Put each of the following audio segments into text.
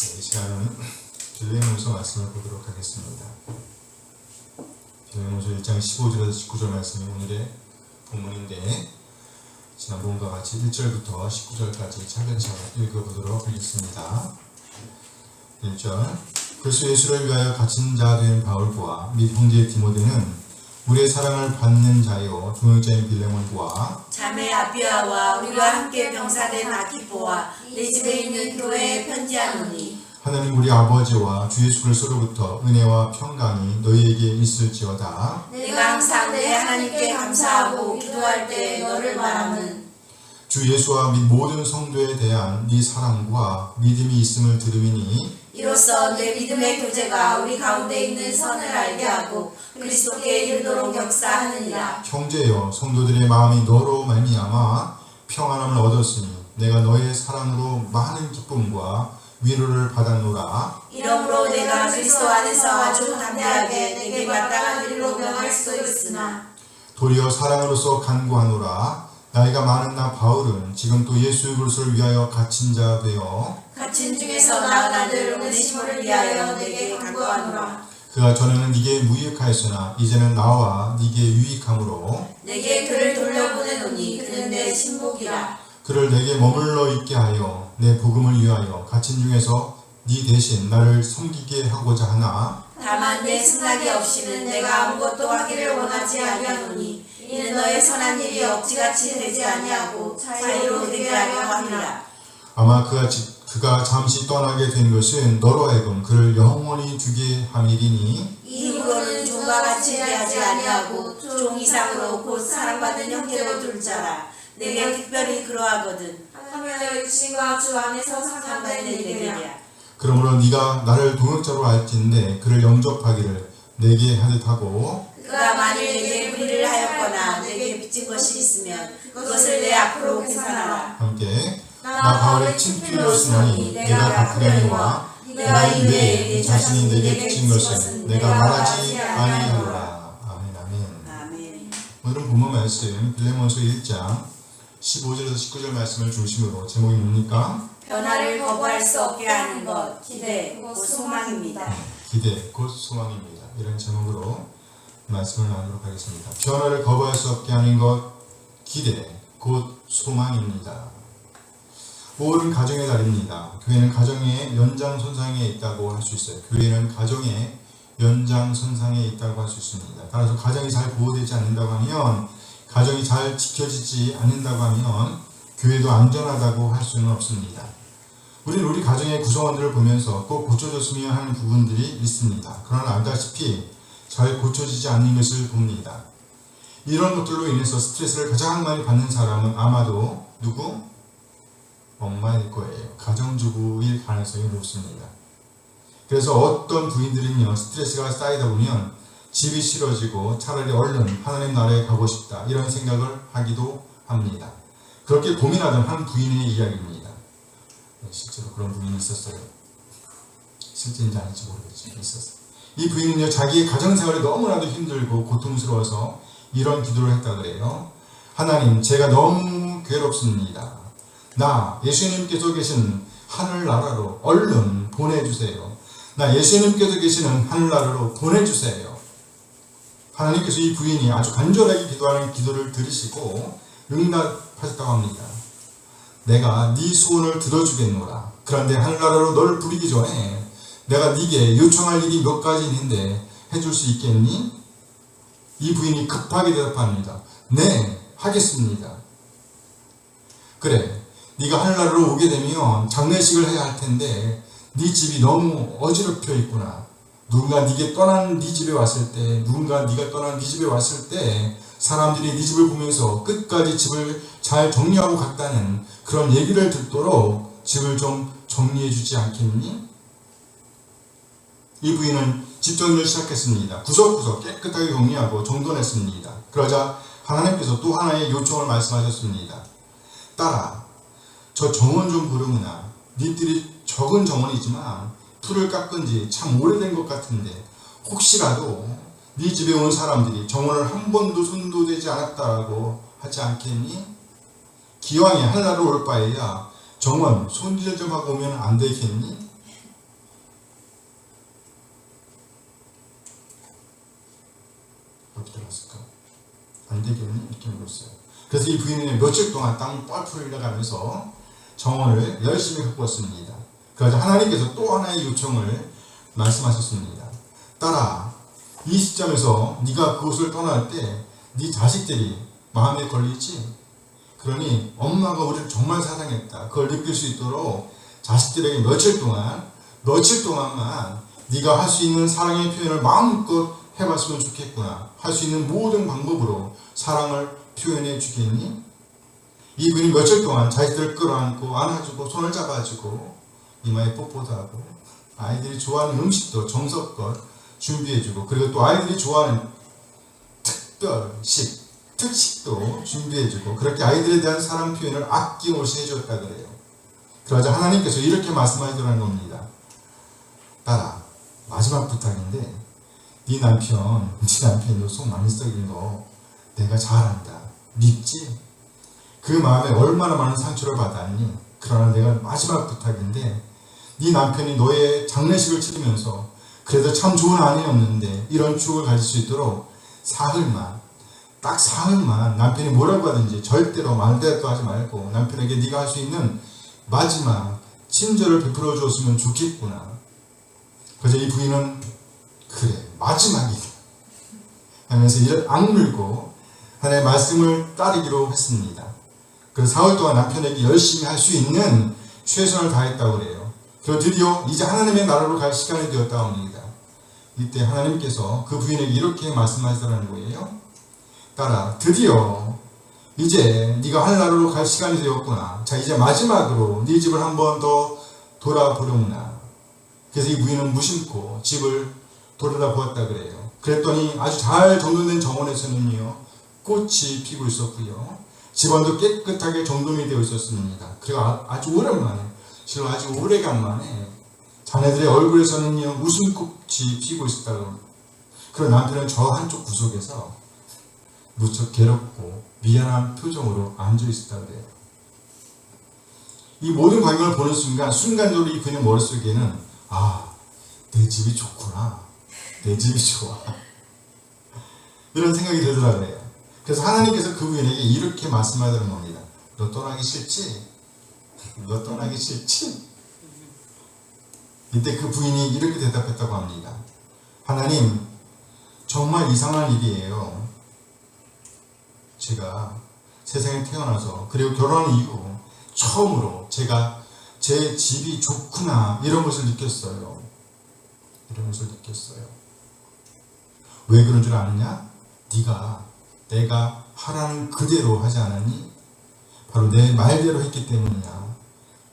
이 시간은 빌레몬서 말씀을 보도록 하겠습니다. 빌레몬서 1장 15절에서 19절 말씀이 오늘의 본문인데, 지난번과 같이 1절부터 19절까지 차근차근 읽어보도록 하겠습니다. 1절. 그리스도 예수를 위하여 갇힌 자 된 바울과 및 형제 디모데는 우리의 사랑을 받는 자요 동역자인 빌레몬과 자매 아비아와 우리와 함께 병사된 아키포와 내 집에 있는 교회에 편지하노니, 하나님 우리 아버지와 주 예수 그리스도로부터 은혜와 평강이 너희에게 있을지어다. 내가 항상 내 하나님께 감사하고 기도할 때 너를 말함은 주 예수와 및 모든 성도에 대한 네 사랑과 믿음이 있음을 들으니, 이로써 내 믿음의 교제가 우리 가운데 있는 선을 알게 하고 그리스도께 이르도록 역사하느니라. 형제여, 성도들의 마음이 너로 말미암아 평안함을 얻었으니 내가 너의 사랑으로 많은 기쁨과 위로를 받았노라. 이러므로 내가 그리스도 안에서 아주 담대하게 내게 마땅한 일로 명할 수 있으나 도리어 사랑으로서 간구하노라. 나이가 많은 나 바울은 지금 또 예수 그리스도를 위하여 갇힌 자 되어 갇힌 중에서 낳은 아들 오네시모를 위하여 내게 간구하노라. 그가 전에는 네게 무익하였으나 이제는 나와 네게 유익함으로 내게 그를 돌려보내노니 그는 내 신복이라. 그를 내게 머물러 있게 하여 내 복음을 위하여 갇힌 중에서 네 대신 나를 섬기게 하고자 하나, 다만 내 승낙이 없이는 내가 아무것도 하기를 원하지 아니하노니 이는 너의 선한 일이 억지같이 되지 아니하고 자유로 되게 하려 함이라. 아마 그가 잠시 떠나게 된 것은 너로 하여금 그를 영원히 두게 함이리니, 이후로는 종과 같이 대하지 아니하고 종 이상으로 곧 사랑받는 형제로 둘 자라. 내게 특별히 그러하거든. 하나님의 육신과 주 안에서 상관된 일이라. 그러므로 네가 나를 동역자로 할진대 그를 영접하기를 내게 하듯 하고, 그가 만일 내게 불의를 하였거나 내게 빚진 것이 있으면 그것을 내 앞으로 계산하라. 함께 나 바울의 친필로 쓰노니 내가 바꾸려니와 내가 이외에 내 자신이 내게 빚진 것은 내가 말하지 아니하노라. 아멘. 아멘. 아멘. 오늘은 본문 말씀 빌레몬서 1장 15절에서 19절 말씀을 중심으로 제목이 뭡니까? 변화를 거부할 수 없게 하는 것, 기대, 곧 소망입니다. 기대, 곧 소망입니다. 이런 제목으로 말씀을 나누도록 하겠습니다. 변화를 거부할 수 없게 하는 것, 기대, 곧 소망입니다. 5월은 가정의 달입니다. 교회는 가정의 연장선상에 있다고 할 수 있어요. 교회는 가정의 연장선상에 있다고 할 수 있습니다. 따라서 가정이 잘 보호되지 않는다고 하면, 가정이 잘 지켜지지 않는다고 하면 교회도 안전하다고 할 수는 없습니다. 우리는 우리 가정의 구성원들을 보면서 꼭 고쳐졌으면 하는 부분들이 있습니다. 그러나 알다시피 잘 고쳐지지 않는 것을 봅니다. 이런 것들로 인해서 스트레스를 가장 많이 받는 사람은 아마도 누구? 엄마일 거예요. 가정주부일 가능성이 높습니다. 그래서 어떤 부인들은요, 스트레스가 쌓이다 보면 집이 싫어지고 차라리 얼른 하나님 나라에 가고 싶다, 이런 생각을 하기도 합니다. 그렇게 고민하던 한 부인의 이야기입니다. 실제로 그런 부인이 있었어요. 실제인지 아닌지 모르겠지만 있었어요. 이 부인은요, 자기의 가정생활이 너무나도 힘들고 고통스러워서 이런 기도를 했다 그래요. 하나님, 제가 너무 괴롭습니다. 나 예수님께서 계신 하늘나라로 얼른 보내주세요. 나 예수님께서 계시는 하늘나라로 보내주세요. 하나님께서 이 부인이 아주 간절하게 기도하는 기도를 들으시고 응답하셨다고 합니다. 내가 네 소원을 들어주겠노라. 그런데 하늘나라로 너를 부리기 전에 내가 네게 요청할 일이 몇 가지 있는데 해줄 수 있겠니? 이 부인이 급하게 대답합니다. 네, 하겠습니다. 그래, 네가 하늘나라로 오게 되면 장례식을 해야 할 텐데 네 집이 너무 어지럽혀 있구나. 누군가 네가 떠난 네 집에 왔을 때 사람들이 네 집을 보면서 끝까지 집을 잘 정리하고 갔다는 그런 얘기를 듣도록 집을 좀 정리해 주지 않겠니? 이 부인은 집 정리를 시작했습니다. 구석구석 깨끗하게 정리하고 정돈했습니다. 그러자 하나님께서 또 하나의 요청을 말씀하셨습니다. 딸아, 저 정원 좀 부르구나. 니들이 적은 정원이지만 풀을 깎은 지 참 오래된 것 같은데 혹시라도 네 집에 온 사람들이 정원을 한 번도 손도 대지 않았다고 하지 않겠니? 기왕에 하늘나라로 올 바에야 정원 손질 좀 하고 오면 안 되겠니? 그렇게 들었을까? 안 되겠니? 이렇게 물었어요. 그래서 이 부인은 며칠 동안 땅 뻘풀을 흘려가면서 정원을 열심히 가꾸었습니다. 그러자 하나님께서 또 하나의 요청을 말씀하셨습니다. 딸아, 이 시점에서 네가 그곳을 떠날 때 네 자식들이 마음에 걸리지? 그러니 엄마가 우리를 정말 사랑했다. 그걸 느낄 수 있도록 자식들에게 며칠 동안만 네가 할 수 있는 사랑의 표현을 마음껏 해봤으면 좋겠구나. 할 수 있는 모든 방법으로 사랑을 표현해 주겠니? 이분이 며칠 동안 자식들을 끌어안고 안아주고 손을 잡아주고 이마에 뽀뽀도 하고 아이들이 좋아하는 음식도 정성껏 준비해주고 그리고 또 아이들이 좋아하는 특식도 준비해주고 그렇게 아이들에 대한 사랑 표현을 아낌없이 해줬다 그래요. 그러자 하나님께서 이렇게 말씀하시더라는 겁니다. 딸아, 마지막 부탁인데 네 남편이 너 속 많이 썩인 거 내가 잘 안다. 믿지? 그 마음에 얼마나 많은 상처를 받았니? 그러나 내가 마지막 부탁인데 네 남편이 너의 장례식을 치르면서 그래도 참 좋은 아내였는데 이런 추억을 가질 수 있도록 딱 사흘만 남편이 뭐라고 하든지 절대로 말대로 하지 말고 남편에게 네가 할 수 있는 마지막 친절을 베풀어 주었으면 좋겠구나. 그래서 이 부인은 그래 마지막이다 하면서 이를 악물고 하나님의 말씀을 따르기로 했습니다. 그래서 사흘 동안 남편에게 열심히 할 수 있는 최선을 다했다고 그래요. 그리고 드디어 이제 하나님의 나라로 갈 시간이 되었다 합니다. 이때 하나님께서 그 부인에게 이렇게 말씀하시더라는 거예요. 딸아, 드디어 이제 네가 하늘나라로 갈 시간이 되었구나. 자, 이제 마지막으로 네 집을 한 번 더 돌아보려구나. 그래서 이 부인은 무심코 집을 돌아보았다 그래요. 그랬더니 아주 잘 정돈된 정원에서는요 꽃이 피고 있었고요, 집안도 깨끗하게 정돈이 되어 있었습니다. 그리고 아주 오랜만에, 실로 아주 오래간만에 자네들의 얼굴에서는요 웃음꽃이 피고 있었다고. 그런 남편은 저 한쪽 구석에서 무척 괴롭고 미안한 표정으로 앉아 있었다고 해요. 이 모든 광경을 보는 순간적으로 이 그녀 머릿속에는 내 집이 좋구나, 내 집이 좋아, 이런 생각이 들더라고요. 그래서 하나님께서 그 부인에게 이렇게 말씀하시는 겁니다. 너 떠나기 싫지? 너 떠나기 싫지? 이때 그 부인이 이렇게 대답했다고 합니다. 하나님, 정말 이상한 일이에요. 제가 세상에 태어나서 그리고 결혼한 이후 처음으로 제가 제 집이 좋구나 이런 것을 느꼈어요. 왜 그런 줄 아느냐? 내가 하라는 그대로 하지 않았니? 바로 내 말대로 했기 때문이야.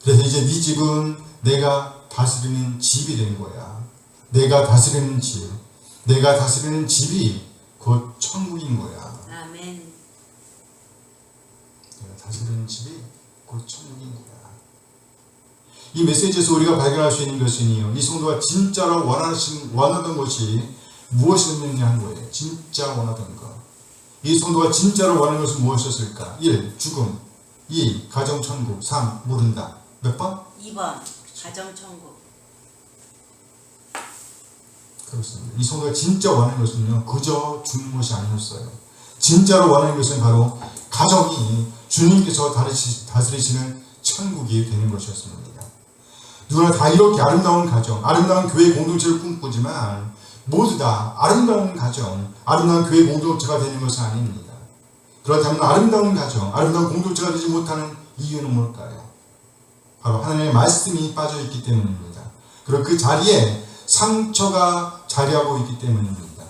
그래서 이제 네 집은 내가 다스리는 집이 된 거야. 내가 다스리는 집이 곧 천국인 거야. 아멘. 내가 다스리는 집이 곧 천국인 거야. 이 메시지에서 우리가 발견할 수 있는 것은요, 이 성도가 진짜로 원하던 것이 무엇이었느냐 한 거예요. 진짜 원하던 것. 이 성도가 진짜로 원하는 것은 무엇이었을까? 1. 죽음. 2. 가정천국. 3. 모른다. 몇 번? 2번. 가정천국. 그렇습니다. 이 성도가 진짜 원하는 것은요, 그저 죽는 것이 아니었어요. 진짜로 원하는 것은 바로 가정이 주님께서 다스리시는 천국이 되는 것이었습니다. 누구나 다 이렇게 아름다운 가정, 아름다운 교회 공동체를 꿈꾸지만 모두 다 아름다운 가정, 아름다운 교회 공동체가 되는 것은 아닙니다. 그렇다면 아름다운 가정, 아름다운 공동체가 되지 못하는 이유는 뭘까요? 바로 하나님의 말씀이 빠져있기 때문입니다. 그리고 그 자리에 상처가 자리하고 있기 때문입니다.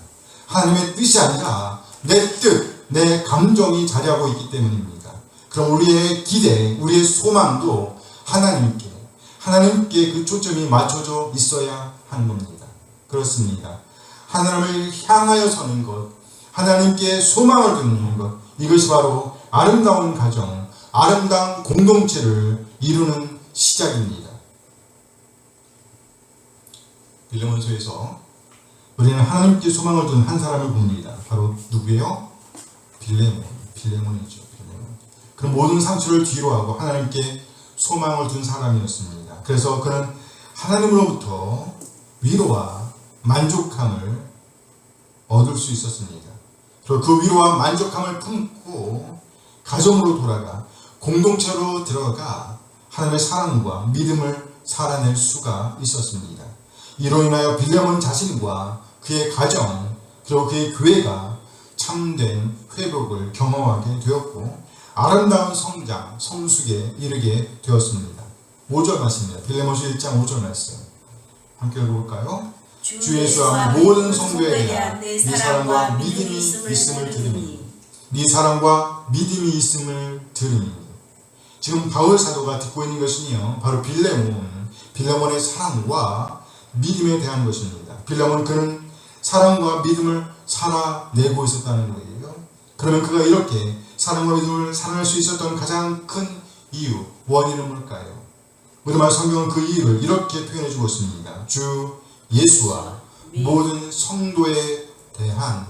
하나님의 뜻이 아니라 내 뜻, 내 감정이 자리하고 있기 때문입니다. 그럼 우리의 기대, 우리의 소망도 하나님께 그 초점이 맞춰져 있어야 하는 겁니다. 그렇습니다. 하나님을 향하여 서는 것, 하나님께 소망을 두는 것, 이것이 바로 아름다운 가정, 아름다운 공동체를 이루는 시작입니다. 빌레몬서에서 우리는 하나님께 소망을 둔 한 사람을 봅니다. 바로 누구예요? 빌레몬이죠. 그런 모든 상처를 뒤로하고 하나님께 소망을 둔 사람이었습니다. 그래서 그는 하나님으로부터 위로와 만족함을 얻을 수 있었습니다. 그리고 그 위로와 만족함을 품고 가정으로 돌아가 공동체로 들어가 하나님의 사랑과 믿음을 살아낼 수가 있었습니다. 이로 인하여 빌레몬 자신과 그의 가정 그리고 그의 교회가 참된 회복을 경험하게 되었고 아름다운 성장, 성숙에 이르게 되었습니다. 5절 말씀입니다. 빌레몬서 1장 5절 말씀 함께 읽어볼까요? 주 예수와 모든 성도에 대한 네 사랑과 믿음이 있음을 들으니 네 사랑과 믿음이 있음을 들으니 지금 바울 사도가 듣고 있는 것은요 바로 빌레몬의 사랑과 믿음에 대한 것입니다. 빌레몬 그는 사랑과 믿음을 살아내고 있었다는 거예요. 그러면 그가 이렇게 사랑과 믿음을 살아낼 수 있었던 가장 큰 이유, 원인은 뭘까요? 우리말 성경은 그 이유를 이렇게 표현해 주고 있습니다. 주 예수와 모든 성도에 대한.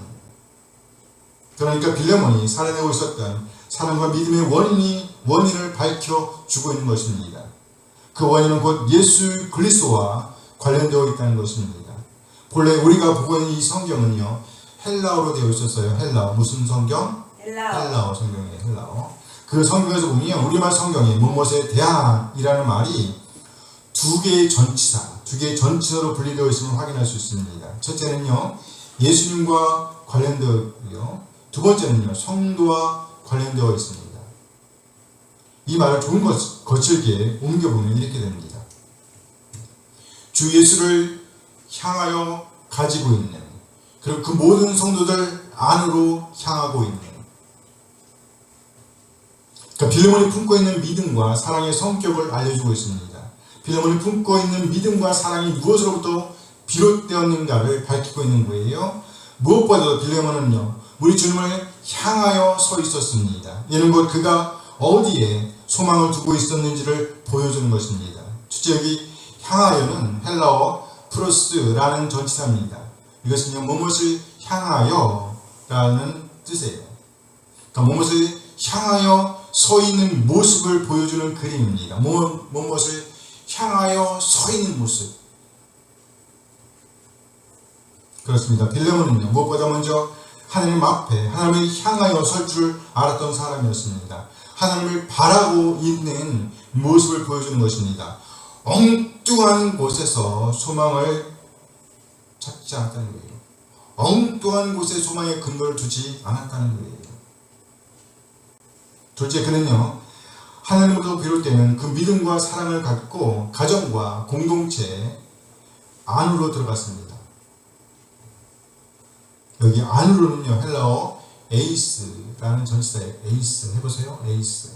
그러니까 빌레몬이 살아내고 있었던 사랑과 믿음의 원인을 밝혀주고 있는 것입니다. 그 원인은 곧 예수 그리스도와 관련되어 있다는 것입니다. 본래 우리가 보고 있는 이 성경은요 헬라어로 되어 있었어요. 헬라어. 무슨 성경? 헬라어 성경이에요. 헬라어. 그 성경에서 보면 우리말 성경에 무엇에 대한이라는 말이 두 개의 전치사로 분리되어 있음을 확인할 수 있습니다. 첫째는요 예수님과 관련되어 있고요. 두 번째는요 성도와 관련되어 있습니다. 이 말을 조금 거칠게 옮겨보면 이렇게 됩니다. 주 예수를 향하여 가지고 있는 그리고 그 모든 성도들 안으로 향하고 있는 그러니까 빌레몬이 품고 있는 믿음과 사랑의 성격을 알려주고 있습니다. 빌레몬이 품고 있는 믿음과 사랑이 무엇으로부터 비롯되었는가를 밝히고 있는 거예요. 무엇보다도 빌레몬은요 우리 주님을 향하여 서 있었습니다. 이는 곧 그가 어디에 소망을 두고 있었는지를 보여주는 것입니다. 첫째 여기 향하여는 헬라어 프로스라는 전치사입니다. 이것은요 무엇을 향하여 라는 뜻이에요. 그러니까 무엇을 향하여 서 있는 모습을 보여주는 그림입니다. 무엇을 향하여 서 있는 모습. 그렇습니다. 빌레몬은요 무엇보다 먼저 하나님 앞에 하나님을 향하여 설 줄 알았던 사람이었습니다. 하나님을 바라고 있는 모습을 보여주는 것입니다. 엉뚱한 곳에서 소망을 찾지 않았다는 거예요. 엉뚱한 곳에 소망의 근거를 두지 않았다는 거예요. 둘째 그는요 하나님으로부터 비롯되는 그 믿음과 사랑을 갖고 가정과 공동체 안으로 들어갔습니다. 여기 안으로는요 헬라어 에이스라는 전치사예요. 에이스 해보세요. 에이스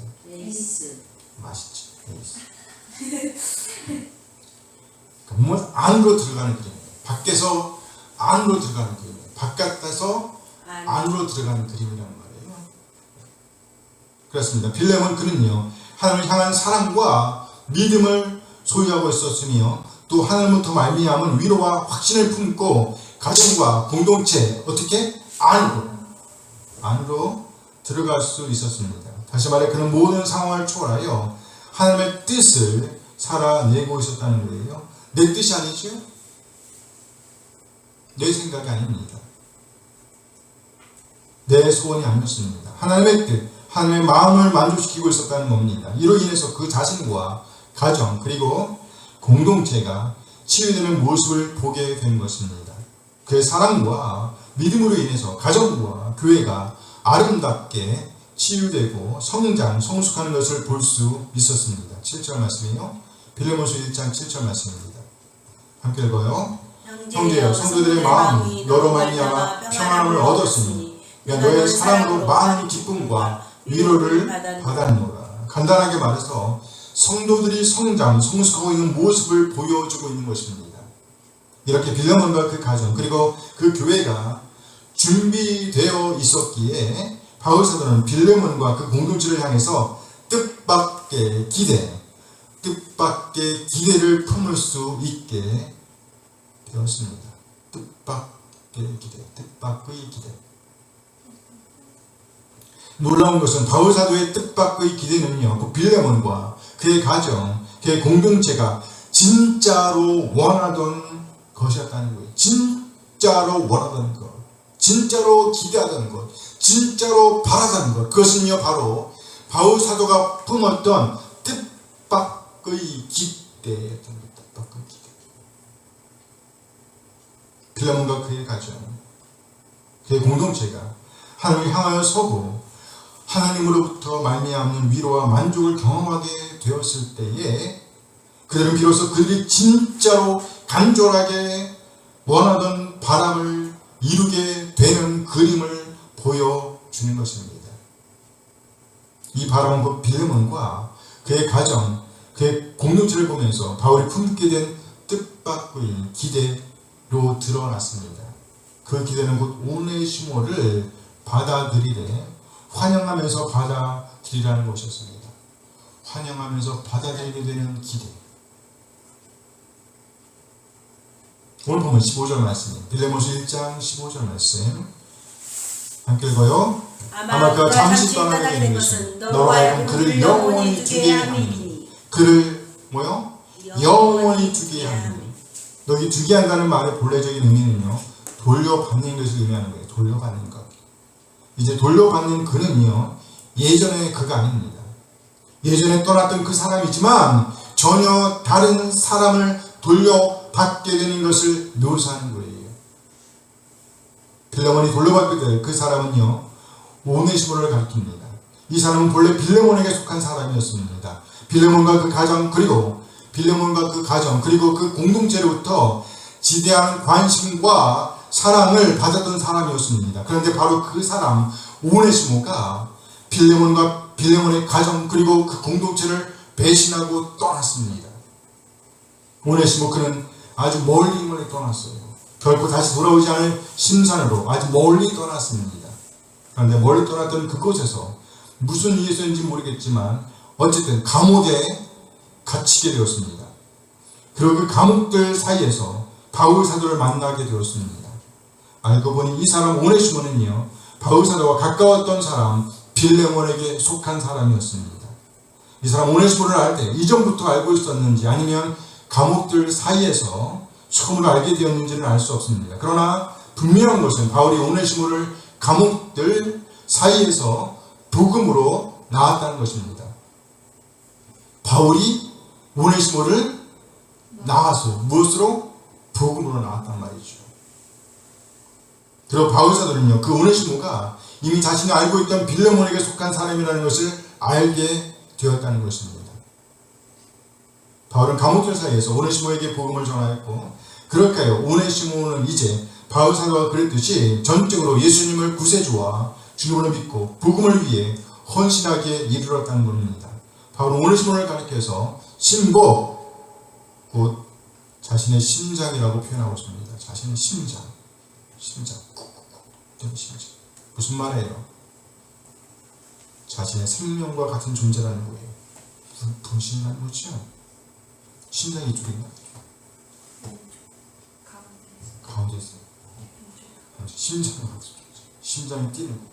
맛있지. 에이스 그러니까 안으로 들어가는 그림이에요. 밖에서 안으로 들어가는 그림이에요. 바깥에서 안으로 들어가는 그림이란 말이에요. 그렇습니다. 빌레몬 그는요 하나님을 향한 사랑과 믿음을 소유하고 있었으며 또 하나님부터 말미암은 위로와 확신을 품고 가정과 공동체 어떻게? 안으로 들어갈 수 있었습니다. 다시 말해 그는 모든 상황을 초월하여 하나님의 뜻을 살아내고 있었다는 거예요. 내 뜻이 아니죠? 내 생각이 아닙니다. 내 소원이 아니었습니다. 하나님의 뜻, 하나님의 마음을 만족시키고 있었다는 겁니다. 이로 인해서 그 자신과 가정 그리고 공동체가 치유되는 모습을 보게 된 것입니다. 그의 사랑과 믿음으로 인해서 가정과 교회가 아름답게 치유되고 성장, 성숙하는 것을 볼 수 있었습니다. 7절 말씀이요. 빌레몬서 1장 7절 말씀입니다. 함께 읽어요. 형제여 성도들의 마음이 너로 말미암아 평안함을 얻었으니 너의 사랑으로 많은 기쁨과 위로를 받았노라. 간단하게 말해서 성도들이 성장, 성숙하고 있는 모습을 보여주고 있는 것입니다. 이렇게 빌레몬과 그 가정 그리고 그 교회가 준비되어 있었기에 바울 사도는 빌레몬과 그 공동체를 향해서 뜻밖의 기대를 품을 수 있게 되었습니다. 뜻밖의 기대. 놀라운 것은 바울 사도의 뜻밖의 기대는요, 그 빌레몬과 그의 가정, 그의 공동체가 진짜로 원하던 것이었다는 거예요. 진짜로 원하던 것. 진짜로 기대하던 것, 진짜로 바라던 것, 그것은요 바로 바울 사도가 품었던 뜻밖의 기대였던 것. 뜻밖의 기대. 빌레몬과 그의 가정, 그의 공동체가 하나님을 향하여 서고 하나님으로부터 말미암는 위로와 만족을 경험하게 되었을 때에 그들은 비로소 그들이 진짜로 간절하게 원하던 바람을 이루게 되는 그림을 보여주는 것입니다. 이 바람은 곧 빌레몬과 그의 가정, 그의 공동체를 보면서 바울이 품게 된 뜻밖의 기대로 드러났습니다. 그 기대는 곧 오네시모를 받아들이되 환영하면서 받아들이라는 것이었습니다. 환영하면서 받아들이게 되는 기대. 오늘 보면 15절 말씀, 빌레몬서 1장 15절 말씀 함께 읽어요. 아마 그가 잠시 떠나게 되는 것은 너로 하여금 그를 영원히 두게 함이니. 그를 뭐요? 영원히 두게 함이니. 여기 두게 한다는 말의 본래적인 의미는요, 돌려받는 것을 의미하는 거예요. 돌려받는 것. 이제 돌려받는 그는요, 예전의 그가 아닙니다. 예전에 떠났던 그 사람이지만 전혀 다른 사람을 돌려받게 되는 것을 묘사하는 거예요. 빌레몬이 돌려받게 될 그 사람은요, 오네시모를 가리킵니다. 이 사람은 본래 빌레몬에게 속한 사람이었습니다. 빌레몬과 그 가정, 그리고 그 공동체로부터 지대한 관심과 사랑을 받았던 사람이었습니다. 그런데 바로 그 사람 오네시모가 빌레몬의 가정, 그리고 그 공동체를 배신하고 떠났습니다. 오네시모, 그는 아주 멀리 떠났어요. 결코 다시 돌아오지 않을 심산으로 아주 멀리 떠났습니다. 그런데 멀리 떠났던 그곳에서 무슨 이유였는지 모르겠지만 어쨌든 감옥에 갇히게 되었습니다. 그리고 그 감옥들 사이에서 바울 사도를 만나게 되었습니다. 알고 보니 이 사람 오네시모는요, 바울 사도와 가까웠던 사람 빌레몬에게 속한 사람이었습니다. 이 사람 오네시모를 알 때 이전부터 알고 있었는지 아니면 감옥들 사이에서 처음으로 알게 되었는지는 알 수 없습니다. 그러나 분명한 것은 바울이 오네시모를 감옥들 사이에서 복음으로 낳았다는 것입니다. 바울이 오네시모를 낳았어요. 무엇으로? 복음으로 낳았단 말이죠. 그리고 바울 사도는요, 그 오네시모가 이미 자신이 알고 있던 빌레몬에게 속한 사람이라는 것을 알게 되었다는 것입니다. 바울은 감옥들 사이에서 오네시모에게 복음을 전하였고, 그럴까요? 오네시모는 이제 바울 사도가 그랬듯이 전적으로 예수님을 구세주와 주님으로 믿고 복음을 위해 헌신하게 이르렀다는 겁니다. 바울은 오네시모를 가리켜서 신복, 곧 자신의 심장이라고 표현하고 있습니다. 자신의 심장. 무슨 말이에요? 자신의 생명과 같은 존재라는 거예요. 분신이라는 거죠? 심장이 이쪽인가? 가운데 있어요. 심장이 뛰는 거.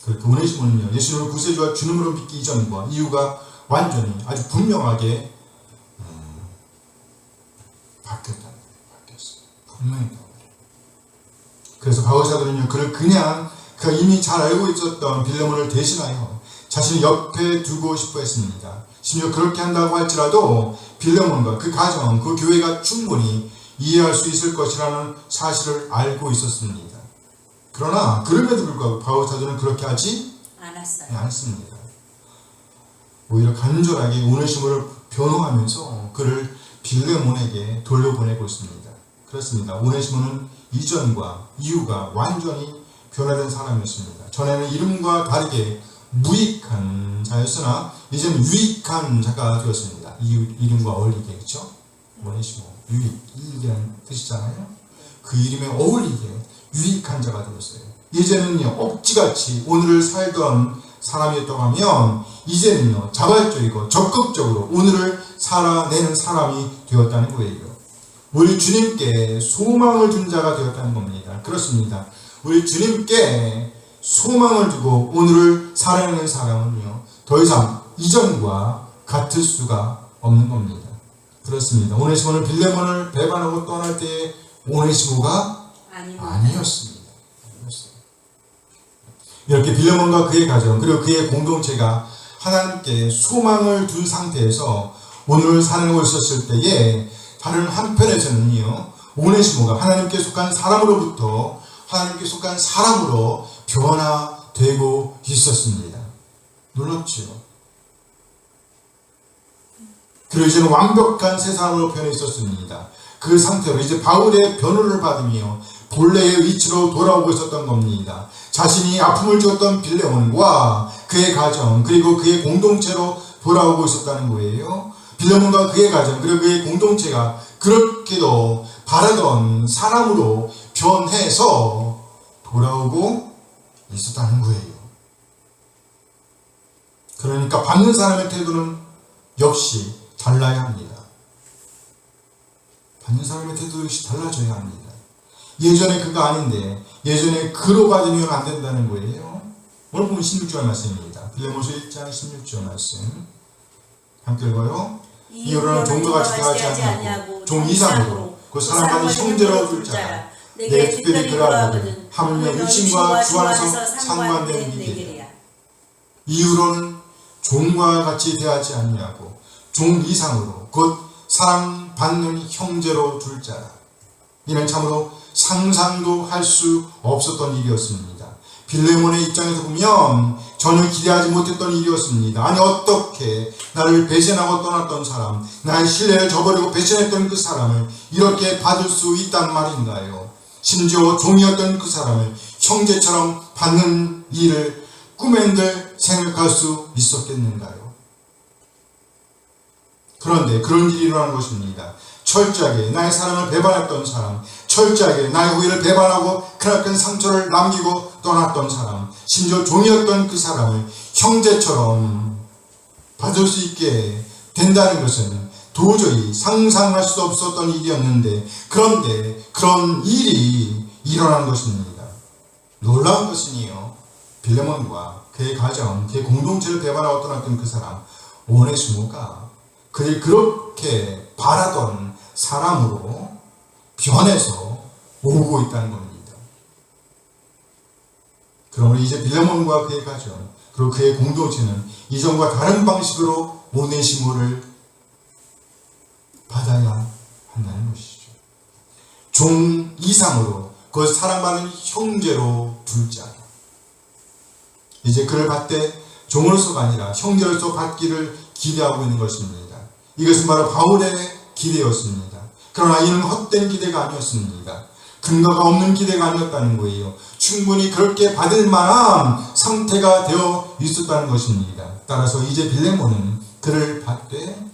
그 오네시모는요, 예수님을 구세주와 주님으로 믿기 이전과 이유가 완전히 아주 분명하게 바뀌었어요. 분명히 바뀌었어요. 그래서 바울 사도는요, 그를 그냥 그가 이미 잘 알고 있었던 빌레몬을 대신하여 자신의 옆에 두고 싶어 했습니다. 심지어 그렇게 한다고 할지라도 빌레몬과 그 가정, 그 교회가 충분히 이해할 수 있을 것이라는 사실을 알고 있었습니다. 그러나 그럼에도 불구하고 바울 사도는 그렇게 하지 않았습니다. 오히려 간절하게 오네시모를 변호하면서 그를 빌레몬에게 돌려보내고 있습니다. 그렇습니다. 오네시모는 이전과 이유가 완전히 변화된 사람이었습니다. 전에는 이름과 다르게 무익한 자였으나 이제는 유익한 자가 되었습니다. 이름과 어울리게, 그렇죠? 오네시모, 유익이라는 뜻이잖아요. 그 이름에 어울리게 유익한 자가 되었어요. 이제는요, 억지같이 오늘을 살던 사람이었다고 하면 이제는요, 자발적이고 적극적으로 오늘을 살아내는 사람이 되었다는 거예요. 우리 주님께 소망을 둔 자가 되었다는 겁니다. 그렇습니다. 우리 주님께 소망을 두고 오늘을 살아내는 사람은요, 더 이상 이전과 같을 수가 없는 겁니다. 그렇습니다. 오네시모는 빌레몬을 배반하고 떠날 때 오네시모가 아니었습니다. 이렇게 빌레몬과 그의 가정 그리고 그의 공동체가 하나님께 소망을 둔 상태에서 오늘 살고 있었을 때에 다른 한편에서는요, 오네시모가 하나님께 속한 사람으로부터 하나님께 속한 사람으로 변화되고 있었습니다. 놀랍죠? 그리고 이제는 완벽한 새 사람으로 변해 있었습니다. 그 상태로 이제 바울의 변호를 받으며 본래의 위치로 돌아오고 있었던 겁니다. 자신이 아픔을 주었던 빌레몬과 그의 가정 그리고 그의 공동체로 돌아오고 있었다는 거예요. 빌레몬과 그의 가정 그리고 그의 공동체가 그렇게도 바라던 사람으로 변해서 돌아오고 있었다는 거예요. 그러니까 받는 사람의 태도는 역시 달라야 합니다. 받는 사람의 태도 역시 달라져야 합니다. 예전에 그가 아닌데 예전에 그로 받으면 안 된다는 거예요. 오늘 보면 16절 말씀입니다. 빌레몬서 1장 16절 말씀 함께 읽어요. 이후로는 종과 같이 대하지 아니하고 종 이상으로 그 사랑받는 형제로 둘 자라 내게 특별히 그러하거든 하물며 육신과 주 안에서 상관된 미결이야. 이후로는 종과 같이 대하지 아니하고 종 이상으로 곧 사랑받는 형제로 둘 자라. 이는 참으로 상상도 할 수 없었던 일이었습니다. 빌레몬의 입장에서 보면 전혀 기대하지 못했던 일이었습니다. 아니 어떻게 나를 배신하고 떠났던 사람, 나의 신뢰를 저버리고 배신했던 그 사람을 이렇게 받을 수 있단 말인가요? 심지어 종이었던 그 사람을 형제처럼 받는 일을 꿈엔들 생각할 수 있었겠는가요? 그런데 그런 일이 일어난 것입니다. 철저하게 나의 사랑을 배반했던 사람, 철저하게 나의 후회를 배반하고 크나큰 상처를 남기고 떠났던 사람, 심지어 종이었던 그 사람을 형제처럼 받을 수 있게 된다는 것은 도저히 상상할 수 없었던 일이었는데, 그런데 그런 일이 일어난 것입니다. 놀라운 것은요, 빌레몬과 그의 가정, 그의 공동체를 배반하고 떠났던 그 사람 오네시모가 그들이 그렇게 바라던 사람으로 변해서 오고 있다는 겁니다. 그러므로 이제 빌레몬과 그의 가정 그리고 그의 공동체는 이전과 다른 방식으로 오네시모를 받아야 한다는 것이죠. 종 이상으로 그 사랑받는 형제로 둘 자라. 이제 그를 받되 종으로서가 아니라 형제로서 받기를 기대하고 있는 것입니다. 이것은 바로 바울의 기대였습니다. 그러나 이는 헛된 기대가 아니었습니다. 근거가 없는 기대가 아니었다는 거예요. 충분히 그렇게 받을 만한 상태가 되어 있었다는 것입니다. 따라서 이제 빌레몬은 그를 받되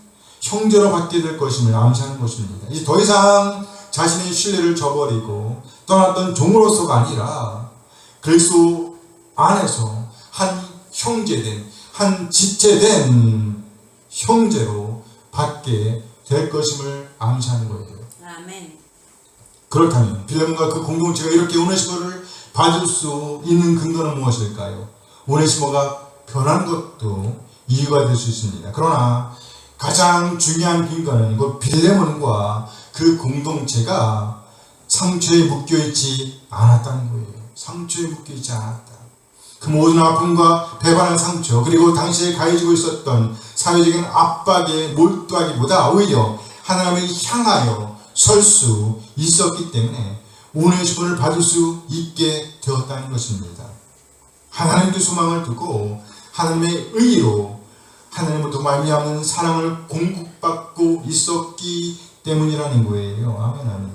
형제로 받게 될 것임을 암시하는 것입니다. 이제 더 이상 자신의 신뢰를 저버리고 떠났던 종으로서가 아니라 그리스도 안에서 한 형제된, 한 지체된 형제로 받게 될 것임을 암시하는 거예요. 아멘. 그렇다면 빌레몬과 그 공동체가 이렇게 오네시모를 받을 수 있는 근거는 무엇일까요? 오네시모가 변한 것도 이유가 될 수 있습니다. 그러나 가장 중요한 근거는 그 빌레몬과 그 공동체가 상처에 묶여있지 않았다는 거예요. 상처에 묶여있지 않았다. 그 모든 아픔과 배반한 상처, 그리고 당시에 가해지고 있었던 사회적인 압박에 몰두하기보다 오히려 하나님을 향하여 설 수 있었기 때문에 오네시모를 받을 수 있게 되었다는 것입니다. 하나님께 소망을 두고 하나님의 의로 하나님으로부터 말미암는 사랑을 공급받고 있었기 때문이라는 거예요. 아멘, 아멘.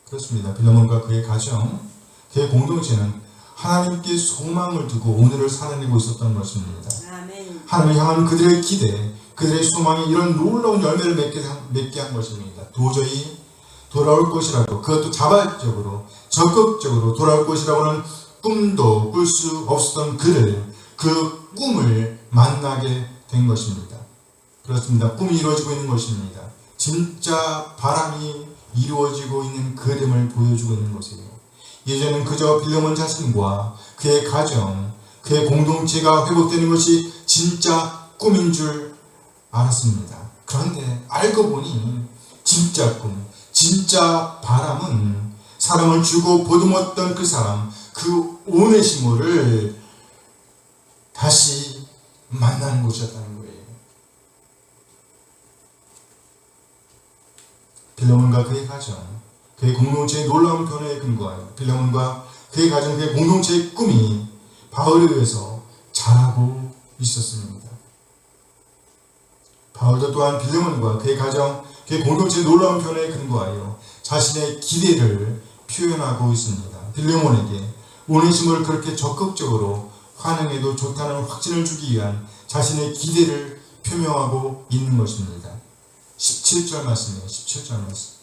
그렇습니다. 빌레몬과 그의 가정, 그의 공동체는 하나님께 소망을 두고 오늘을 살아내고 있었던 것입니다. 아멘. 하나님을 향한 그들의 기대, 그들의 소망이 이런 놀라운 열매를 맺게 한 것입니다. 도저히 돌아올 것이라고, 그것도 자발적으로 적극적으로 돌아올 것이라고는 꿈도 꿀 수 없었던 그를, 그 꿈을 만나게 된 것입니다. 그렇습니다. 꿈이 이루어지고 있는 것입니다. 진짜 바람이 이루어지고 있는 그림을 보여주고 있는 것이에요. 예전엔 그저 빌레몬 자신과 그의 가정, 그의 공동체가 회복되는 것이 진짜 꿈인 줄 알았습니다. 그런데 알고 보니 진짜 꿈, 진짜 바람은 사람을 주고 보듬었던 그 사람, 그 오네시모를 다시 만나는 곳이었다는 거예요. 빌레몬과 그의 가정, 그의 공동체의 놀라운 변화에 근거하여 빌레몬과 그의 가정, 그의 공동체의 꿈이 바울에 의해서 자라고 있었습니다. 바울도 또한 빌레몬과 그의 가정, 그의 공동체의 놀라운 변화에 근거하여 자신의 기대를 표현하고 있습니다. 빌레몬에게 오네시모를 그렇게 적극적으로 환영해도 좋다는 확신을 주기 위한 자신의 기대를 표명하고 있는 것입니다. 17절 말씀이에요. 17절 말씀.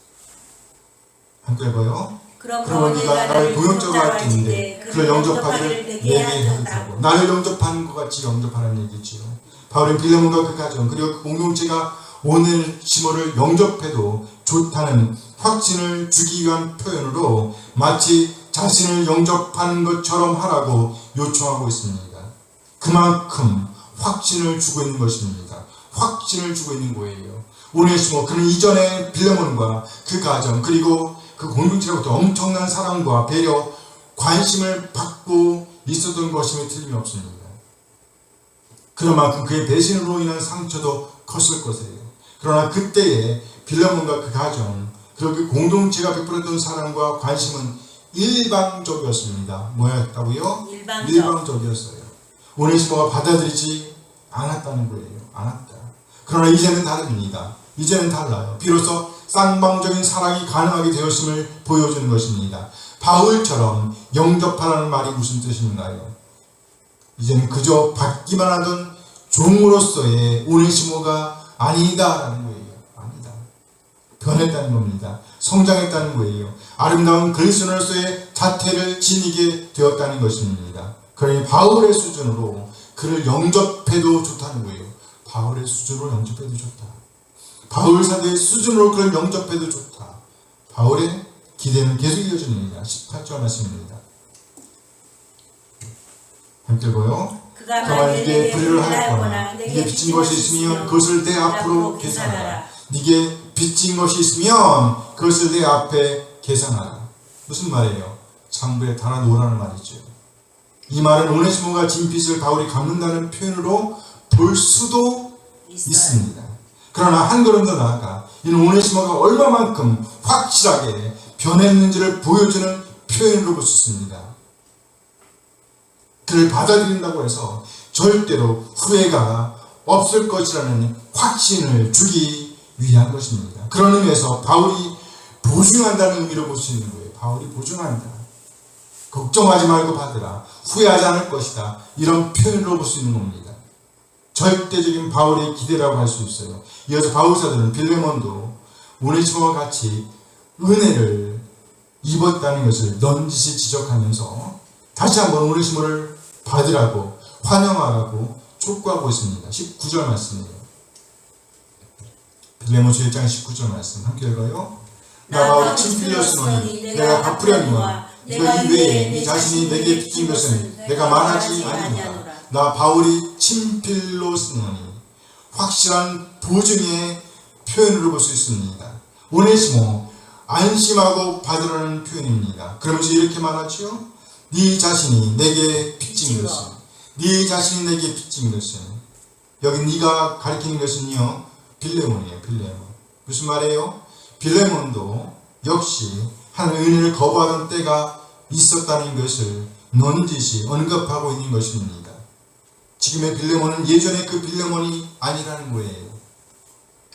함께 해봐요. 그러면 네가 나를 동역자로 할지인데 그를 영접하기를 내게 하겠다고. 나를 영접하는 것 같이 영접하라는 얘기지요. 바울은 빌레몬과 그 가정 그리고 그 공동체가 오네시모를 영접해도 좋다는 확신을 주기 위한 표현으로 마치 자신을 영접하는 것처럼 하라고 요청하고 있습니다. 그만큼 확신을 주고 있는 것입니다. 확신을 주고 있는 거예요. 오네시모, 그는 이전에 빌레몬과 그 가정 그리고 그 공동체로부터 엄청난 사랑과 배려, 관심을 받고 있었던 것임에 틀림없습니다. 그런 만큼 그의 배신으로 인한 상처도 컸을 것이에요. 그러나 그때의 빌레몬과 그 가정 그리고 그 공동체가 베풀었던 사랑과 관심은 일방적이었습니다. 뭐였다고요? 일방적이었어요. 오네시모가 받아들이지 않았다는 거예요. 않았다. 그러나 이제는 다릅니다. 이제는 달라요. 비로소 쌍방적인 사랑이 가능하게 되었음을 보여주는 것입니다. 바울처럼 영접하라는 말이 무슨 뜻인가요? 이제는 그저 받기만 하던 종으로서의 오네시모가 아니다라는 거예요. 아니다. 변했다는 겁니다. 성장했다는 거예요. 아름다운 그리스도인으로서의 자태를 지니게 되었다는 것입니다. 그러니 바울의 수준으로 그를 영접해도 좋다는 거예요. 바울의 수준으로 영접해도 좋다. 바울 사도의 수준으로 그를 영접해도 좋다. 바울의 기대는 계속 이어집니다. 18절 말씀입니다. 함께 읽어요. 그가 네게 불의를 하였거나 네게 빚진 것이 있으면 그것을 내 앞으로 계산하라. 네게 빚진 것이 있으면 그것을 내 앞에 계산하라. 무슨 말이에요? 장부에 달아놓으라는 말이죠. 이 말은 오네시모가 진 빚을 바울이 갚는다는 표현으로 볼 수도 있습니다. 그러나 한 걸음 더 나아가 이는 오네시모가 얼마만큼 확실하게 변했는지를 보여주는 표현으로 볼 수 있습니다. 그를 받아들인다고 해서 절대로 후회가 없을 것이라는 확신을 주기 위한 것입니다. 그런 의미에서 바울이 보증한다는 의미로 볼 수 있는 거예요. 바울이 보증한다. 걱정하지 말고 받으라. 후회하지 않을 것이다. 이런 표현으로 볼 수 있는 겁니다. 절대적인 바울의 기대라고 할 수 있어요. 이어서 바울 사도는 빌레몬도 오네시모와 같이 은혜를 입었다는 것을 넌지시 지적하면서 다시 한번 오네시모를 받으라고 환영하라고 촉구하고 있습니다. 19절 말씀이에요. 빌레몬서 1장 19절 말씀 함께 읽어요. 나 바울이 친필이었으니 내가 갚으려니와 네가 이외에 네 자신이 내게 빚진 것은 내가 말하지 아니하노라. 나 바울이 친필로 쓰노니 확실한 보증의 표현으로 볼 수 있습니다. 오네시모 안심하고 받으라는 표현입니다. 그러면서 이렇게 말하죠. 네 자신이 내게 빚진 것은 네 자신이 내게 빚진 것은 여기 네가 가리키는 것은요 빌레몬이에요. 빌레몬. 무슨 말이에요? 빌레몬도 역시 하나님의 은혜를 거부하던 때가 있었다는 것을 넌지시 언급하고 있는 것입니다. 지금의 빌레몬은 예전의 그 빌레몬이 아니라는 거예요.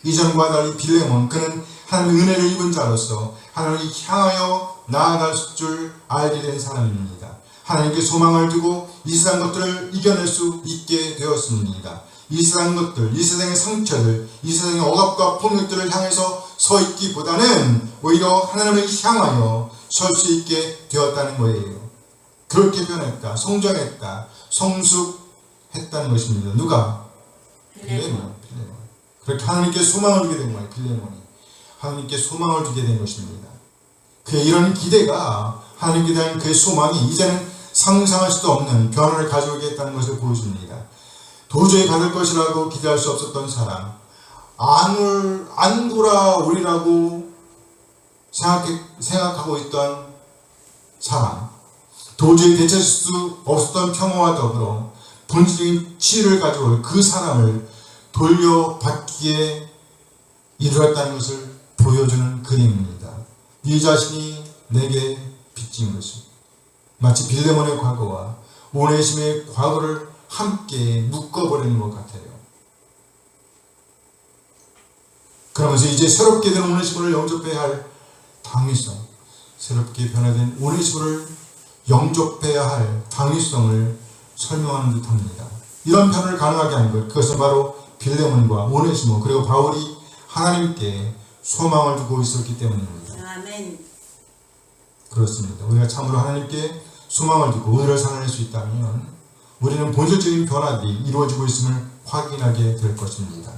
이전과 달리 빌레몬 그는 하나님의 은혜를 입은 자로서 하나님을 향하여 나아갈 줄 알게 된 사람입니다. 하나님께 소망을 두고 이 세상 것들을 이겨낼 수 있게 되었습니다. 이 세상 것들, 이 세상의 상처들, 이 세상의 억압과 폭력들을 향해서 서 있기보다는 오히려 하나님을 향하여 설 수 있게 되었다는 거예요. 그렇게 변했다, 성장했다, 성숙했다는 것입니다. 누가? 빌레몬. 그렇게 하나님께 소망을 두게 된 거예요. 빌레몬이 하나님께 소망을 두게 된 것입니다. 그의 이런 기대가 하나님께 대한 그의 소망이 이제는 상상할 수도 없는 변화를 가져오겠다는 것을 보여줍니다. 도저히 받을 것이라고 기대할 수 없었던 사람, 안 돌아오리라고 생각하고 있던 사람, 도저히 되찾을 수 없었던 평화와 더불어 본질적인 치유를 가지고 그 사람을 돌려받기에 이르렀다는 것을 보여주는 그림입니다. 네 자신이 내게 빚진 것이 마치 빌레몬의 과거와 오네시모의 과거를 함께 묶어버리는 것 같아요. 그러면서 이제 새롭게 된 오네시모를 영접해야 할 당위성, 새롭게 변화된 오네시모를 영접해야 할 당위성을 설명하는 듯합니다. 이런 변화를 가능하게 한 것, 그것은 바로 빌레몬과 오네시모 그리고 바울이 하나님께 소망을 두고 있었기 때문입니다. 아멘. 그렇습니다. 우리가 참으로 하나님께 소망을 두고 오늘을 살아낼 수 있다면 우리는 본질적인 변화들이 이루어지고 있음을 확인하게 될 것입니다.